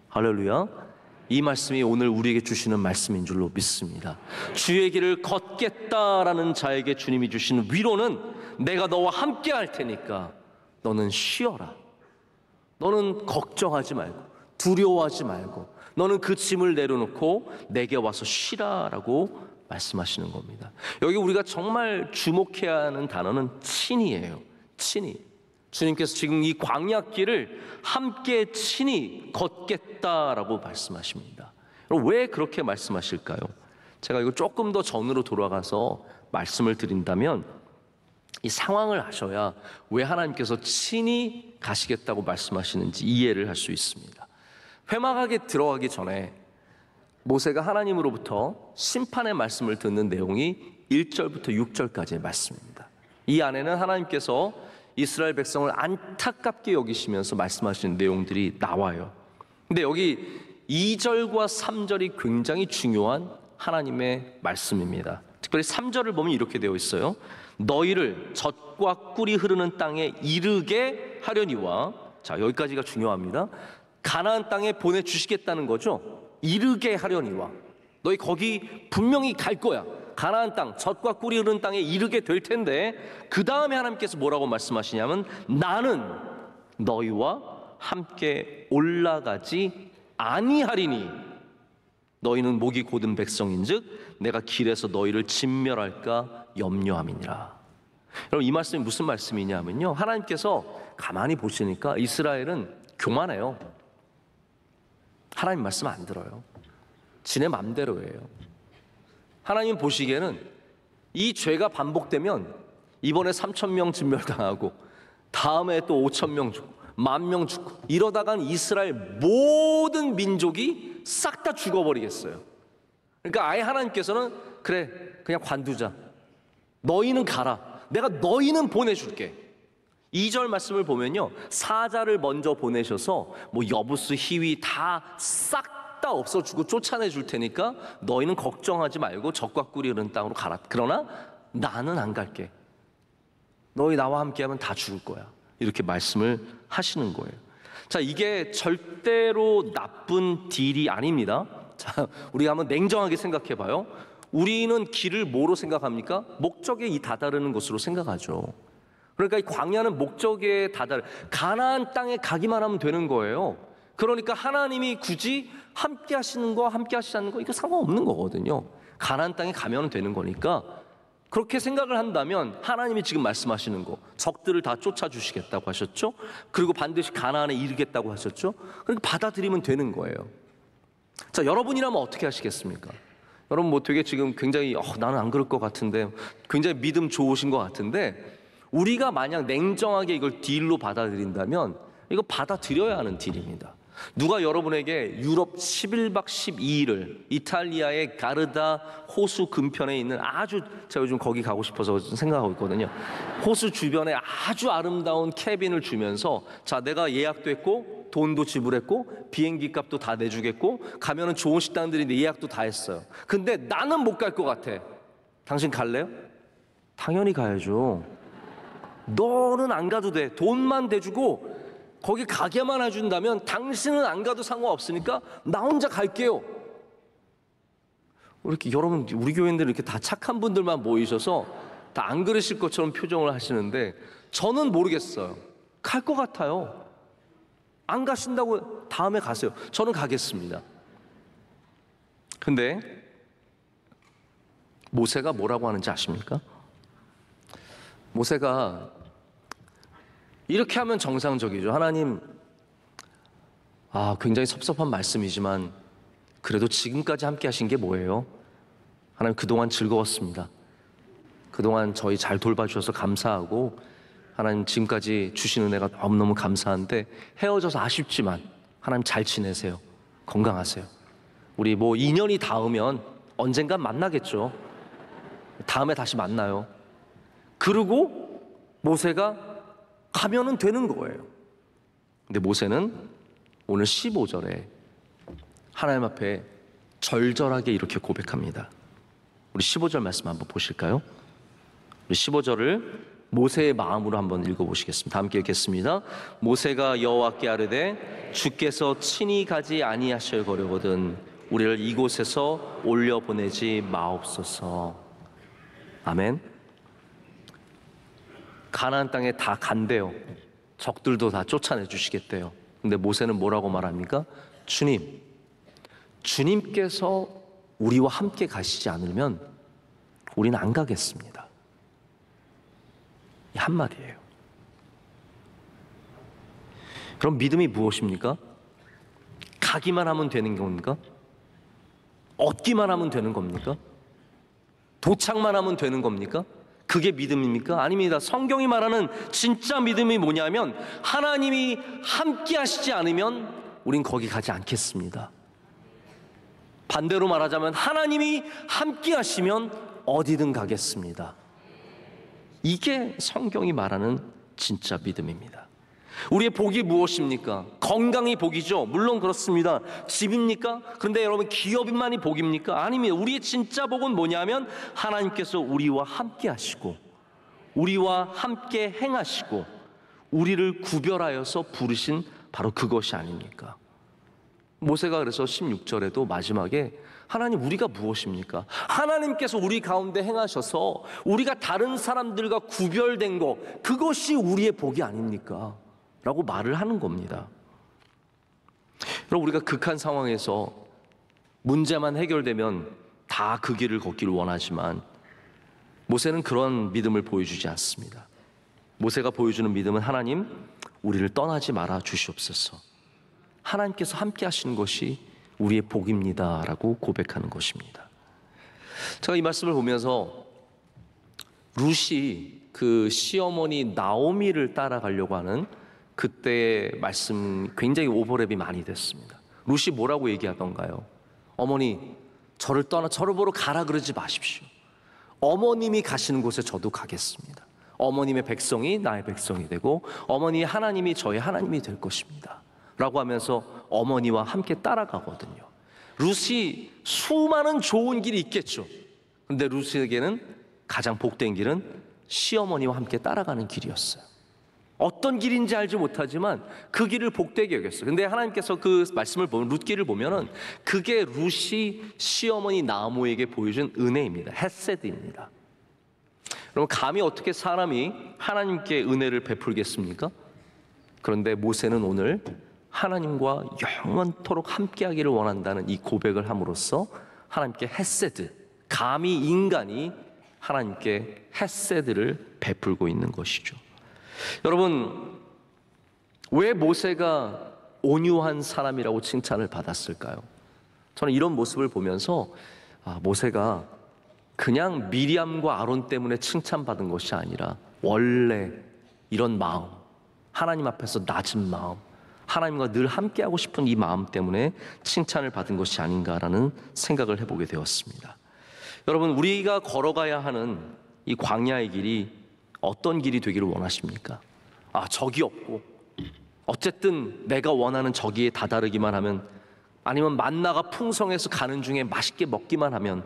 할렐루야. 이 말씀이 오늘 우리에게 주시는 말씀인 줄로 믿습니다. 주의 길을 걷겠다라는 자에게 주님이 주시는 위로는 내가 너와 함께 할 테니까 너는 쉬어라. 너는 걱정하지 말고 두려워하지 말고 너는 그 짐을 내려놓고 내게 와서 쉬라라고 말씀하시는 겁니다. 여기 우리가 정말 주목해야 하는 단어는 친이에요. 친이. 주님께서 지금 이 광야길을 함께 친히 걷겠다라고 말씀하십니다. 왜 그렇게 말씀하실까요? 제가 이거 조금 더 전으로 돌아가서 말씀을 드린다면 이 상황을 아셔야 왜 하나님께서 친히 가시겠다고 말씀하시는지 이해를 할 수 있습니다. 회막하게 들어가기 전에 모세가 하나님으로부터 심판의 말씀을 듣는 내용이 1절부터 6절까지의 말씀입니다. 이 안에는 하나님께서 이스라엘 백성을 안타깝게 여기시면서 말씀하시는 내용들이 나와요. 근데 여기 2절과 3절이 굉장히 중요한 하나님의 말씀입니다. 특별히 3절을 보면 이렇게 되어 있어요. 너희를 젖과 꿀이 흐르는 땅에 이르게 하려니와, 자, 여기까지가 중요합니다. 가나안 땅에 보내주시겠다는 거죠. 이르게 하려니와, 너희 거기 분명히 갈 거야. 가나안 땅, 젖과 꿀이 흐르는 땅에 이르게 될 텐데, 그 다음에 하나님께서 뭐라고 말씀하시냐면 나는 너희와 함께 올라가지 아니하리니 너희는 목이 곧은 백성인즉 내가 길에서 너희를 진멸할까 염려함이니라. 여러분, 이 말씀이 무슨 말씀이냐면요, 하나님께서 가만히 보시니까 이스라엘은 교만해요. 하나님 말씀 안 들어요. 지네 맘대로 해요. 하나님 보시기에는 이 죄가 반복되면 이번에 3,000명 진멸당하고 다음에 또 5,000명 죽고 10,000명 죽고 이러다간 이스라엘 모든 민족이 싹 다 죽어버리겠어요. 그러니까 아예 하나님께서는 그래, 그냥 관두자. 너희는 가라. 내가 너희는 보내줄게. 2절 말씀을 보면요, 사자를 먼저 보내셔서 뭐 여부스, 희위 다 싹 다 없어주고 쫓아내 줄 테니까 너희는 걱정하지 말고 젖과 꿀이 흐르는 땅으로 가라. 그러나 나는 안 갈게. 너희 나와 함께하면 다 죽을 거야. 이렇게 말씀을 하시는 거예요. 자, 이게 절대로 나쁜 딜이 아닙니다. 자, 우리가 한번 냉정하게 생각해 봐요. 우리는 길을 뭐로 생각합니까? 목적에 다다르는 것으로 생각하죠. 그러니까 이 광야는 목적에 다다르, 가나안 땅에 가기만 하면 되는 거예요. 그러니까 하나님이 굳이 함께 하시는 거, 함께 하시지 않는 거, 이거 상관없는 거거든요. 가나안 땅에 가면 되는 거니까. 그렇게 생각을 한다면 하나님이 지금 말씀하시는 거, 적들을 다 쫓아주시겠다고 하셨죠? 그리고 반드시 가나안에 이르겠다고 하셨죠? 그러니까 받아들이면 되는 거예요. 자, 여러분이라면 어떻게 하시겠습니까? 여러분 뭐 되게 지금 굉장히 나는 안 그럴 것 같은데, 굉장히 믿음 좋으신 것 같은데, 우리가 만약 냉정하게 이걸 딜로 받아들인다면 이거 받아들여야 하는 딜입니다. 누가 여러분에게 유럽 11박 12일을 이탈리아의 가르다 호수 근편에 있는 아주, 제가 요즘 거기 가고 싶어서 생각하고 있거든요. 호수 주변에 아주 아름다운 캐빈을 주면서, 자, 내가 예약도 했고 돈도 지불했고 비행기 값도 다 내주겠고 가면은 좋은 식당들인데 예약도 다 했어요. 근데 나는 못 갈 것 같아. 당신 갈래요? 당연히 가야죠. 너는 안 가도 돼. 돈만 대주고 거기 가게만 해준다면 당신은 안 가도 상관없으니까 나 혼자 갈게요. 이렇게 여러분, 우리 교인들 이렇게 다 착한 분들만 모이셔서 다 안 그러실 것처럼 표정을 하시는데 저는 모르겠어요. 갈 것 같아요. 안 가신다고 다음에 가세요. 저는 가겠습니다. 근데 모세가 뭐라고 하는지 아십니까? 모세가 이렇게 하면 정상적이죠. 하나님, 굉장히 섭섭한 말씀이지만 그래도 지금까지 함께 하신 게 뭐예요? 하나님, 그동안 즐거웠습니다. 그동안 저희 잘 돌봐주셔서 감사하고 하나님 지금까지 주신 은혜가 너무너무 감사한데 헤어져서 아쉽지만 하나님 잘 지내세요. 건강하세요. 우리 뭐 인연이 닿으면 언젠간 만나겠죠. 다음에 다시 만나요. 그리고 모세가 가면은 되는 거예요. 근데 모세는 오늘 15절에 하나님 앞에 절절하게 이렇게 고백합니다. 우리 15절 말씀 한번 보실까요? 우리 15절을 모세의 마음으로 한번 읽어보시겠습니다. 함께 읽겠습니다. 모세가 여호와께 아뢰되 주께서 친히 가지 아니하실거려거든 우리를 이곳에서 올려보내지 마옵소서. 아멘. 가나안 땅에 다 간대요. 적들도 다 쫓아내 주시겠대요. 근데 모세는 뭐라고 말합니까? 주님, 주님께서 우리와 함께 가시지 않으면 우리는 안 가겠습니다. 이 한마디예요. 그럼 믿음이 무엇입니까? 가기만 하면 되는 겁니까? 얻기만 하면 되는 겁니까? 도착만 하면 되는 겁니까? 그게 믿음입니까? 아닙니다. 성경이 말하는 진짜 믿음이 뭐냐면 하나님이 함께 하시지 않으면 우린 거기 가지 않겠습니다. 반대로 말하자면 하나님이 함께 하시면 어디든 가겠습니다. 이게 성경이 말하는 진짜 믿음입니다. 우리의 복이 무엇입니까? 건강이 복이죠. 물론 그렇습니다. 집입니까? 그런데 여러분 기업만이 복입니까? 아닙니다. 우리의 진짜 복은 뭐냐면 하나님께서 우리와 함께 하시고 우리와 함께 행하시고 우리를 구별하여서 부르신 바로 그것이 아닙니까? 모세가 그래서 16절에도 마지막에 하나님 우리가 무엇입니까? 하나님께서 우리 가운데 행하셔서 우리가 다른 사람들과 구별된 것, 그것이 우리의 복이 아닙니까? 라고 말을 하는 겁니다. 여러분, 우리가 극한 상황에서 문제만 해결되면 다 그 길을 걷기를 원하지만 모세는 그런 믿음을 보여주지 않습니다. 모세가 보여주는 믿음은 하나님 우리를 떠나지 말아 주시옵소서, 하나님께서 함께 하시는 것이 우리의 복입니다 라고 고백하는 것입니다. 제가 이 말씀을 보면서 룻이 그 시어머니 나오미를 따라가려고 하는 그때의 말씀 굉장히 오버랩이 많이 됐습니다. 룻이 뭐라고 얘기하던가요? 어머니 저를 보러 가라 그러지 마십시오. 어머님이 가시는 곳에 저도 가겠습니다. 어머님의 백성이 나의 백성이 되고 어머니의 하나님이 저의 하나님이 될 것입니다 라고 하면서 어머니와 함께 따라가거든요. 룻이 수많은 좋은 길이 있겠죠. 그런데 룻에게는 가장 복된 길은 시어머니와 함께 따라가는 길이었어요. 어떤 길인지 알지 못하지만 그 길을 복되게 여겼어요. 근데 하나님께서 그 말씀을 보면 룻길을 보면은 그게 룻이 시어머니 나오미에게 보여준 은혜입니다. 헤세드입니다. 여러분, 감히 어떻게 사람이 하나님께 은혜를 베풀겠습니까? 그런데 모세는 오늘 하나님과 영원토록 함께하기를 원한다는 이 고백을 함으로써 하나님께 헤세드, 감히 인간이 하나님께 헤세드를 베풀고 있는 것이죠. 여러분, 왜 모세가 온유한 사람이라고 칭찬을 받았을까요? 저는 이런 모습을 보면서 모세가 그냥 미리암과 아론 때문에 칭찬받은 것이 아니라 원래 이런 마음, 하나님 앞에서 낮은 마음, 하나님과 늘 함께하고 싶은 이 마음 때문에 칭찬을 받은 것이 아닌가라는 생각을 해보게 되었습니다. 여러분, 우리가 걸어가야 하는 이 광야의 길이 어떤 길이 되기를 원하십니까? 적이 없고 어쨌든 내가 원하는 저기에 다다르기만 하면, 아니면 만나가 풍성해서 가는 중에 맛있게 먹기만 하면,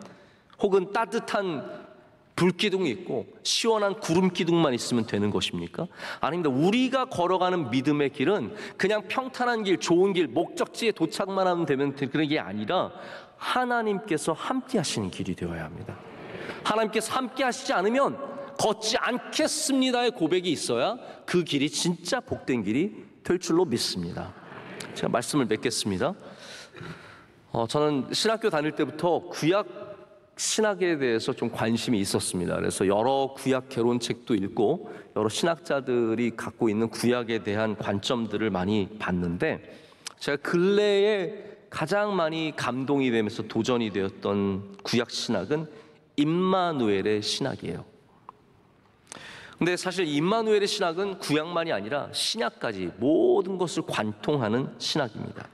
혹은 따뜻한 불기둥이 있고 시원한 구름기둥만 있으면 되는 것입니까? 아닙니다. 우리가 걸어가는 믿음의 길은 그냥 평탄한 길, 좋은 길, 목적지에 도착만 하면 되면 그런 게 아니라 하나님께서 함께 하시는 길이 되어야 합니다. 하나님께서 함께 하시지 않으면 걷지 않겠습니다의 고백이 있어야 그 길이 진짜 복된 길이 될 줄로 믿습니다. 제가 말씀을 맺겠습니다. 저는 신학교 다닐 때부터 구약 신학에 대해서 좀 관심이 있었습니다. 그래서 여러 구약 개론책도 읽고 여러 신학자들이 갖고 있는 구약에 대한 관점들을 많이 봤는데, 제가 근래에 가장 많이 감동이 되면서 도전이 되었던 구약 신학은 임마누엘의 신학이에요. 근데 사실 임마누엘의 신학은 구약만이 아니라 신약까지 모든 것을 관통하는 신학입니다.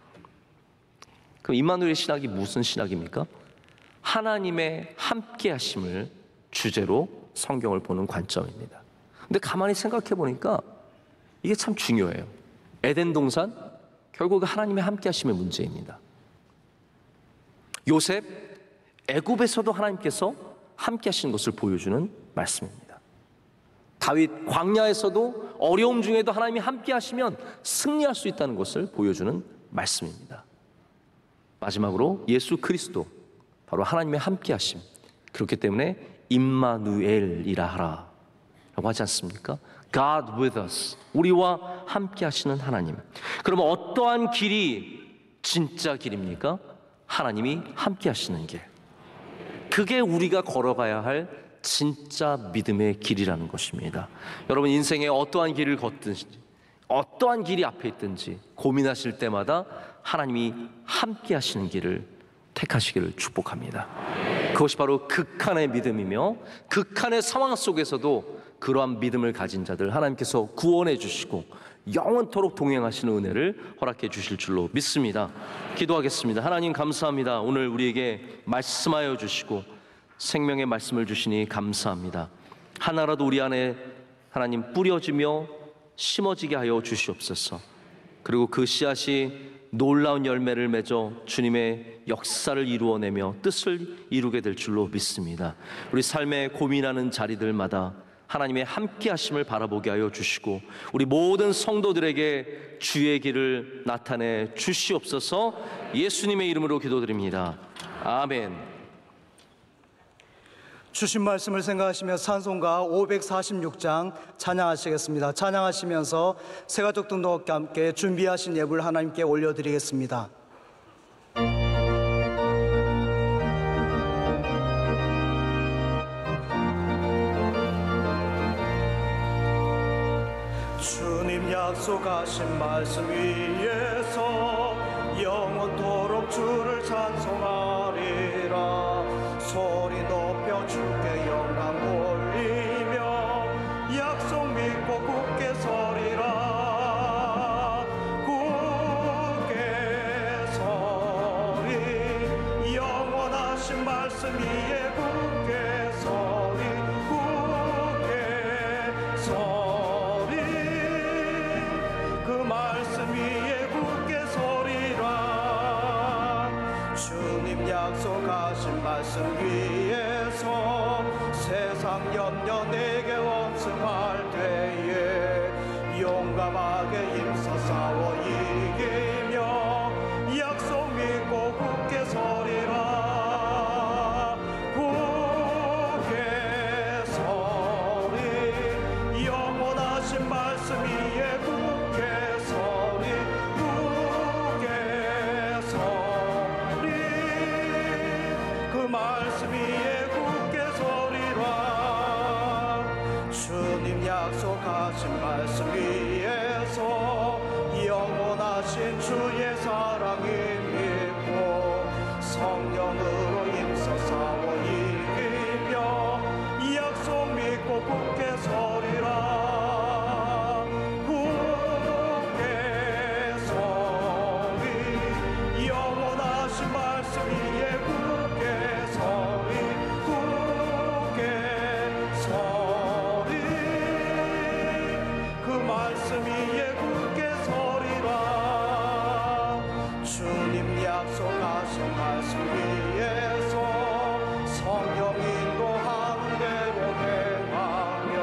그럼 임마누엘의 신학이 무슨 신학입니까? 하나님의 함께 하심을 주제로 성경을 보는 관점입니다. 근데 가만히 생각해 보니까 이게 참 중요해요. 에덴 동산, 결국 하나님의 함께 하심의 문제입니다. 요셉, 애굽에서도 하나님께서 함께 하시는 것을 보여주는 말씀입니다. 다윗, 광야에서도 어려움 중에도 하나님이 함께 하시면 승리할 수 있다는 것을 보여주는 말씀입니다. 마지막으로 예수 그리스도, 바로 하나님의 함께 하심, 그렇기 때문에 임마누엘이라 하라 라고 하지 않습니까? God with us, 우리와 함께 하시는 하나님. 그러면 어떠한 길이 진짜 길입니까? 하나님이 함께 하시는 길, 그게 우리가 걸어가야 할 진짜 믿음의 길이라는 것입니다. 여러분, 인생에 어떠한 길을 걷든지 어떠한 길이 앞에 있든지 고민하실 때마다 하나님이 함께 하시는 길을 택하시기를 축복합니다. 그것이 바로 극한의 믿음이며 극한의 상황 속에서도 그러한 믿음을 가진 자들 하나님께서 구원해 주시고 영원토록 동행하시는 은혜를 허락해 주실 줄로 믿습니다. 기도하겠습니다. 하나님 감사합니다. 오늘 우리에게 말씀하여 주시고 생명의 말씀을 주시니 감사합니다. 하나라도 우리 안에 하나님 뿌려지며 심어지게 하여 주시옵소서. 그리고 그 씨앗이 놀라운 열매를 맺어 주님의 역사를 이루어내며 뜻을 이루게 될 줄로 믿습니다. 우리 삶에 고민하는 자리들마다 하나님의 함께 하심을 바라보게 하여 주시고 우리 모든 성도들에게 주의 길을 나타내 주시옵소서. 예수님의 이름으로 기도드립니다. 아멘. 주신 말씀을 생각하시며 찬송가 546장 찬양하시겠습니다. 찬양하시면서 새가족 등록과 함께 준비하신 예불 하나님께 올려드리겠습니다. 주님 약속하신 말씀 위에서 영원토록 주를 찬송하리라. 소리 높여 주께 영광 올리며 약속 믿고 굳게 서리라. 굳게 서리 영원하신 말씀 위에 굳게 서리. 굳게 서리 그 말씀 위에 굳게 서리라. 주님 약속하신 말씀 위에서 세상 염려 내게 원승할 때에 용감하게 힘써 싸워 이기며 약속 믿고 굳게 서리라. 굳게 서리 영원하신 말씀 위에 굳게 서리. 굳게 서리 그 말씀 위에 굳게 서리라. 주님 약속하신 말씀 위에서 영원하신 주의 사랑이 믿고 성령으로 힘써 싸워 이기며 약속 믿고 굳게 서리라. 굳게 서리 영원하신 말씀 위에 굳게 서리. 굳게 서리 그 말씀 위에 굳게 서리라. 주님 약속하신 말씀 위에서 성령 인도하는 대로 행하며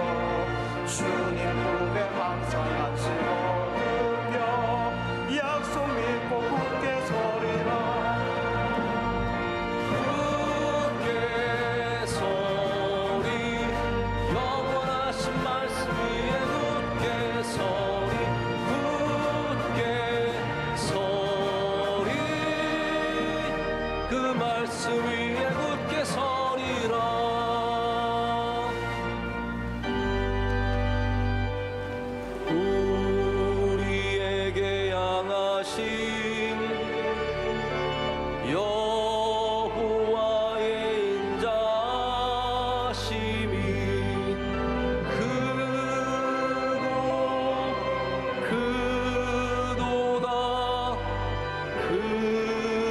주님 품에 항상 안식 얻으며 약속 믿고 굳게 서리라. 굳게 서리 영원하신 말씀 위에 굳게 서리. 굳게 서리 그 말씀 위에 굳게 서리라. 우리에게 향하신 여호와의 인자심이 크도다 크시도다.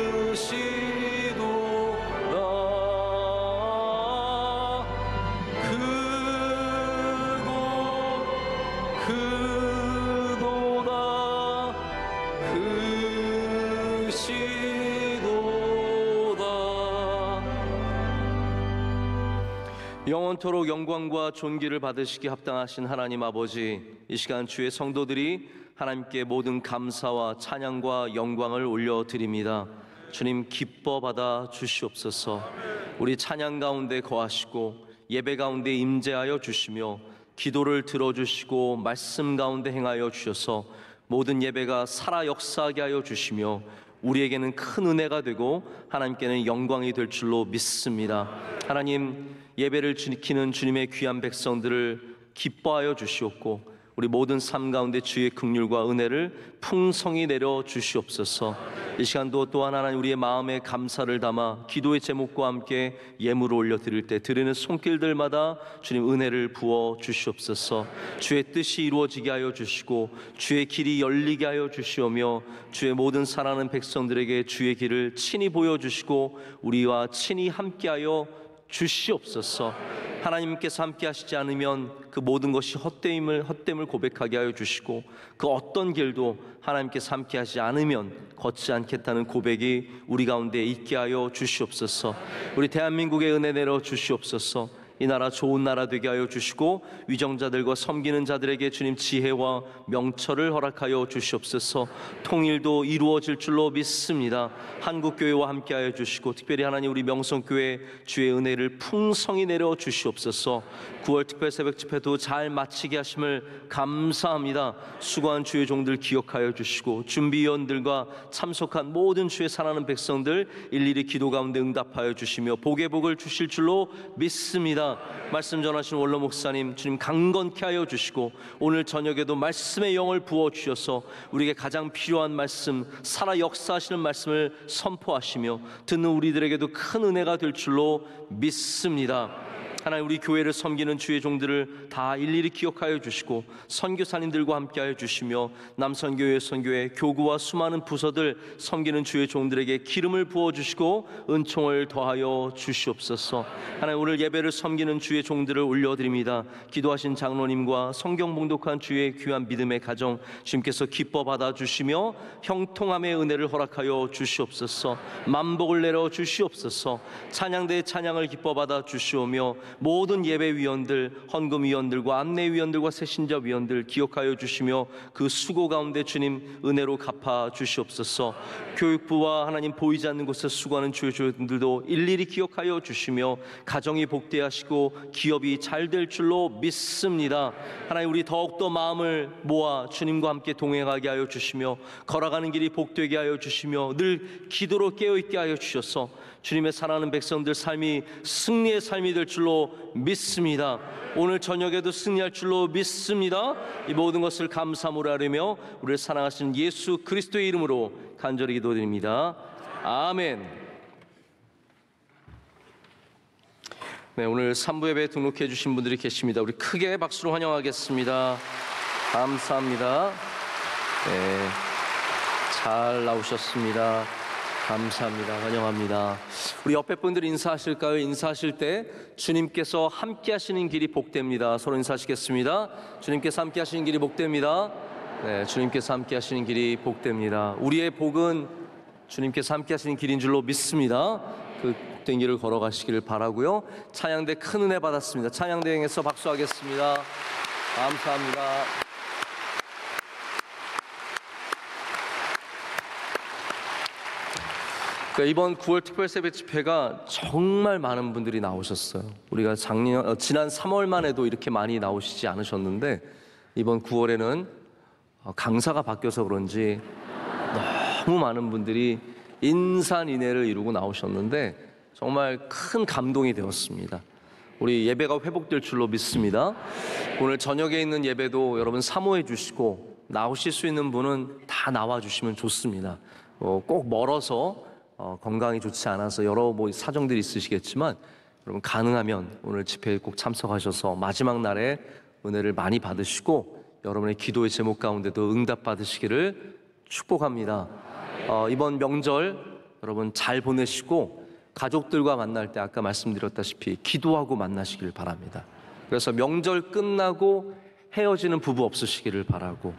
영원토록 영광과 존귀를 받으시기 합당하신 하나님 아버지, 이 시간 주의 성도들이 하나님께 모든 감사와 찬양과 영광을 올려드립니다. 주님 기뻐 받아 주시옵소서. 우리 찬양 가운데 거하시고 예배 가운데 임재하여 주시며 기도를 들어주시고 말씀 가운데 행하여 주셔서 모든 예배가 살아 역사하게 하여 주시며 우리에게는 큰 은혜가 되고 하나님께는 영광이 될 줄로 믿습니다. 하나님, 예배를 지키는 주님의 귀한 백성들을 기뻐하여 주시옵고 우리 모든 삶 가운데 주의 긍휼과 은혜를 풍성히 내려 주시옵소서. 이 시간도 또한 하나님 우리의 마음에 감사를 담아 기도의 제목과 함께 예물을 올려드릴 때 드리는 손길들마다 주님 은혜를 부어 주시옵소서. 주의 뜻이 이루어지게 하여 주시고 주의 길이 열리게 하여 주시오며 주의 모든 사랑하는 백성들에게 주의 길을 친히 보여주시고 우리와 친히 함께하여 주시옵소서. 하나님께서 함께 하시지 않으면 그 모든 것이 헛됨을 고백하게 하여 주시고 그 어떤 길도 하나님께서 함께 하시지 않으면 걷지 않겠다는 고백이 우리 가운데 있게 하여 주시옵소서. 우리 대한민국에 은혜 내려 주시옵소서. 이 나라 좋은 나라 되게 하여 주시고 위정자들과 섬기는 자들에게 주님 지혜와 명철을 허락하여 주시옵소서. 통일도 이루어질 줄로 믿습니다. 한국교회와 함께하여 주시고 특별히 하나님 우리 명성교회 주의 은혜를 풍성히 내려 주시옵소서. 9월 특별 새벽 집회도 잘 마치게 하심을 감사합니다. 수고한 주의 종들 기억하여 주시고 준비위원들과 참석한 모든 주의 사랑하는 백성들 일일이 기도 가운데 응답하여 주시며 복의 복을 주실 줄로 믿습니다. 말씀 전하신 원로 목사님 주님 강건케 하여 주시고 오늘 저녁에도 말씀의 영을 부어 주셔서 우리에게 가장 필요한 말씀 살아 역사하시는 말씀을 선포하시며 듣는 우리들에게도 큰 은혜가 될 줄로 믿습니다. 하나님 우리 교회를 섬기는 주의 종들을 다 일일이 기억하여 주시고 선교사님들과 함께하여 주시며 남선교회 선교회 교구와 수많은 부서들 섬기는 주의 종들에게 기름을 부어주시고 은총을 더하여 주시옵소서. 하나님 오늘 예배를 섬기는 주의 종들을 올려드립니다. 기도하신 장로님과 성경 봉독한 주의 귀한 믿음의 가정 주님께서 기뻐 받아주시며 형통함의 은혜를 허락하여 주시옵소서. 만복을 내려 주시옵소서. 찬양대의 찬양을 기뻐 받아 주시오며 모든 예배위원들, 헌금위원들과 안내위원들과 새신자위원들 기억하여 주시며 그 수고 가운데 주님 은혜로 갚아 주시옵소서. 교육부와 하나님 보이지 않는 곳에 수고하는 주의 종들도 일일이 기억하여 주시며 가정이 복되게 하시고 기업이 잘 될 줄로 믿습니다. 하나님 우리 더욱더 마음을 모아 주님과 함께 동행하게 하여 주시며 걸어가는 길이 복되게 하여 주시며 늘 기도로 깨어있게 하여 주셔서 주님의 사랑하는 백성들 삶이 승리의 삶이 될 줄로 믿습니다. 오늘 저녁에도 승리할 줄로 믿습니다. 이 모든 것을 감사함으로 하려며 우리를 사랑하시는 예수 그리스도의 이름으로 간절히 기도드립니다. 아멘. 네, 오늘 3부 예배에 등록해 주신 분들이 계십니다. 우리 크게 박수로 환영하겠습니다. 감사합니다. 네, 잘 나오셨습니다. 감사합니다. 환영합니다. 우리 옆에 분들 인사하실까요? 인사하실 때 주님께서 함께 하시는 길이 복됩니다. 서로 인사하시겠습니다. 주님께서 함께 하시는 길이 복됩니다. 네, 주님께서 함께 하시는 길이 복됩니다. 우리의 복은 주님께서 함께 하시는 길인 줄로 믿습니다. 그 복된 길을 걸어가시기를 바라고요. 찬양대 큰 은혜 받았습니다. 찬양대행에서 박수하겠습니다. 감사합니다. 이번 9월 특별 새벽 집회가 정말 많은 분들이 나오셨어요. 우리가 지난 3월만 해도 이렇게 많이 나오시지 않으셨는데 이번 9월에는 강사가 바뀌어서 그런지 너무 많은 분들이 인산인해를 이루고 나오셨는데 정말 큰 감동이 되었습니다. 우리 예배가 회복될 줄로 믿습니다. 오늘 저녁에 있는 예배도 여러분 사모해 주시고 나오실 수 있는 분은 다 나와 주시면 좋습니다. 꼭 멀어서 건강이 좋지 않아서 여러 사정들이 있으시겠지만 여러분 가능하면 오늘 집회에 꼭 참석하셔서 마지막 날에 은혜를 많이 받으시고 여러분의 기도의 제목 가운데도 응답 받으시기를 축복합니다. 이번 명절 여러분 잘 보내시고 가족들과 만날 때 아까 말씀드렸다시피 기도하고 만나시길 바랍니다. 그래서 명절 끝나고 헤어지는 부부 없으시기를 바라고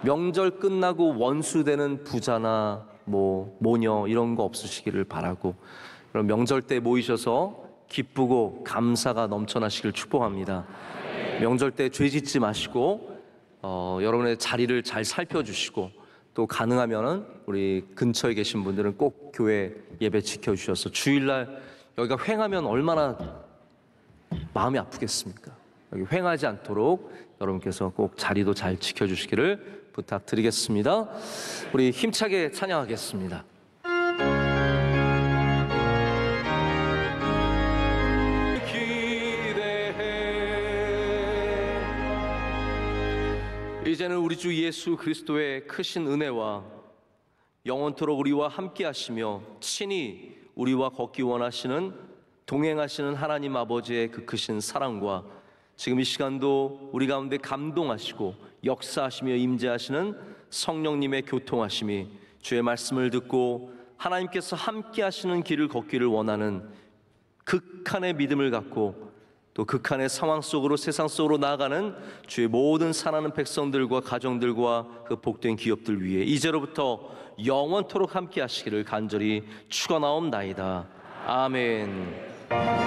명절 끝나고 원수되는 부자나 모녀 이런 거 없으시기를 바라고 그럼 명절 때 모이셔서 기쁘고 감사가 넘쳐나시길 축복합니다. 명절 때 죄 짓지 마시고 여러분의 자리를 잘 살펴주시고 또 가능하면은 우리 근처에 계신 분들은 꼭 교회 예배 지켜주셔서 주일날 여기가 횡하면 얼마나 마음이 아프겠습니까? 여기 횡하지 않도록 여러분께서 꼭 자리도 잘 지켜주시기를 부탁드리겠습니다. 우리 힘차게 찬양하겠습니다. 기대해 이제는 우리 주 예수 그리스도의 크신 은혜와 영원토록 우리와 함께 하시며 친히 우리와 걷기 원하시는 동행하시는 하나님 아버지의 그 크신 사랑과 지금 이 시간도 우리 가운데 감동하시고 역사하시며 임재하시는 성령님의 교통하심이 주의 말씀을 듣고 하나님께서 함께 하시는 길을 걷기를 원하는 극한의 믿음을 갖고 또 극한의 상황 속으로 세상 속으로 나아가는 주의 모든 사랑하는 백성들과 가정들과 그 복된 기업들 위해 이제로부터 영원토록 함께 하시기를 간절히 축원하옵나이다. 아멘.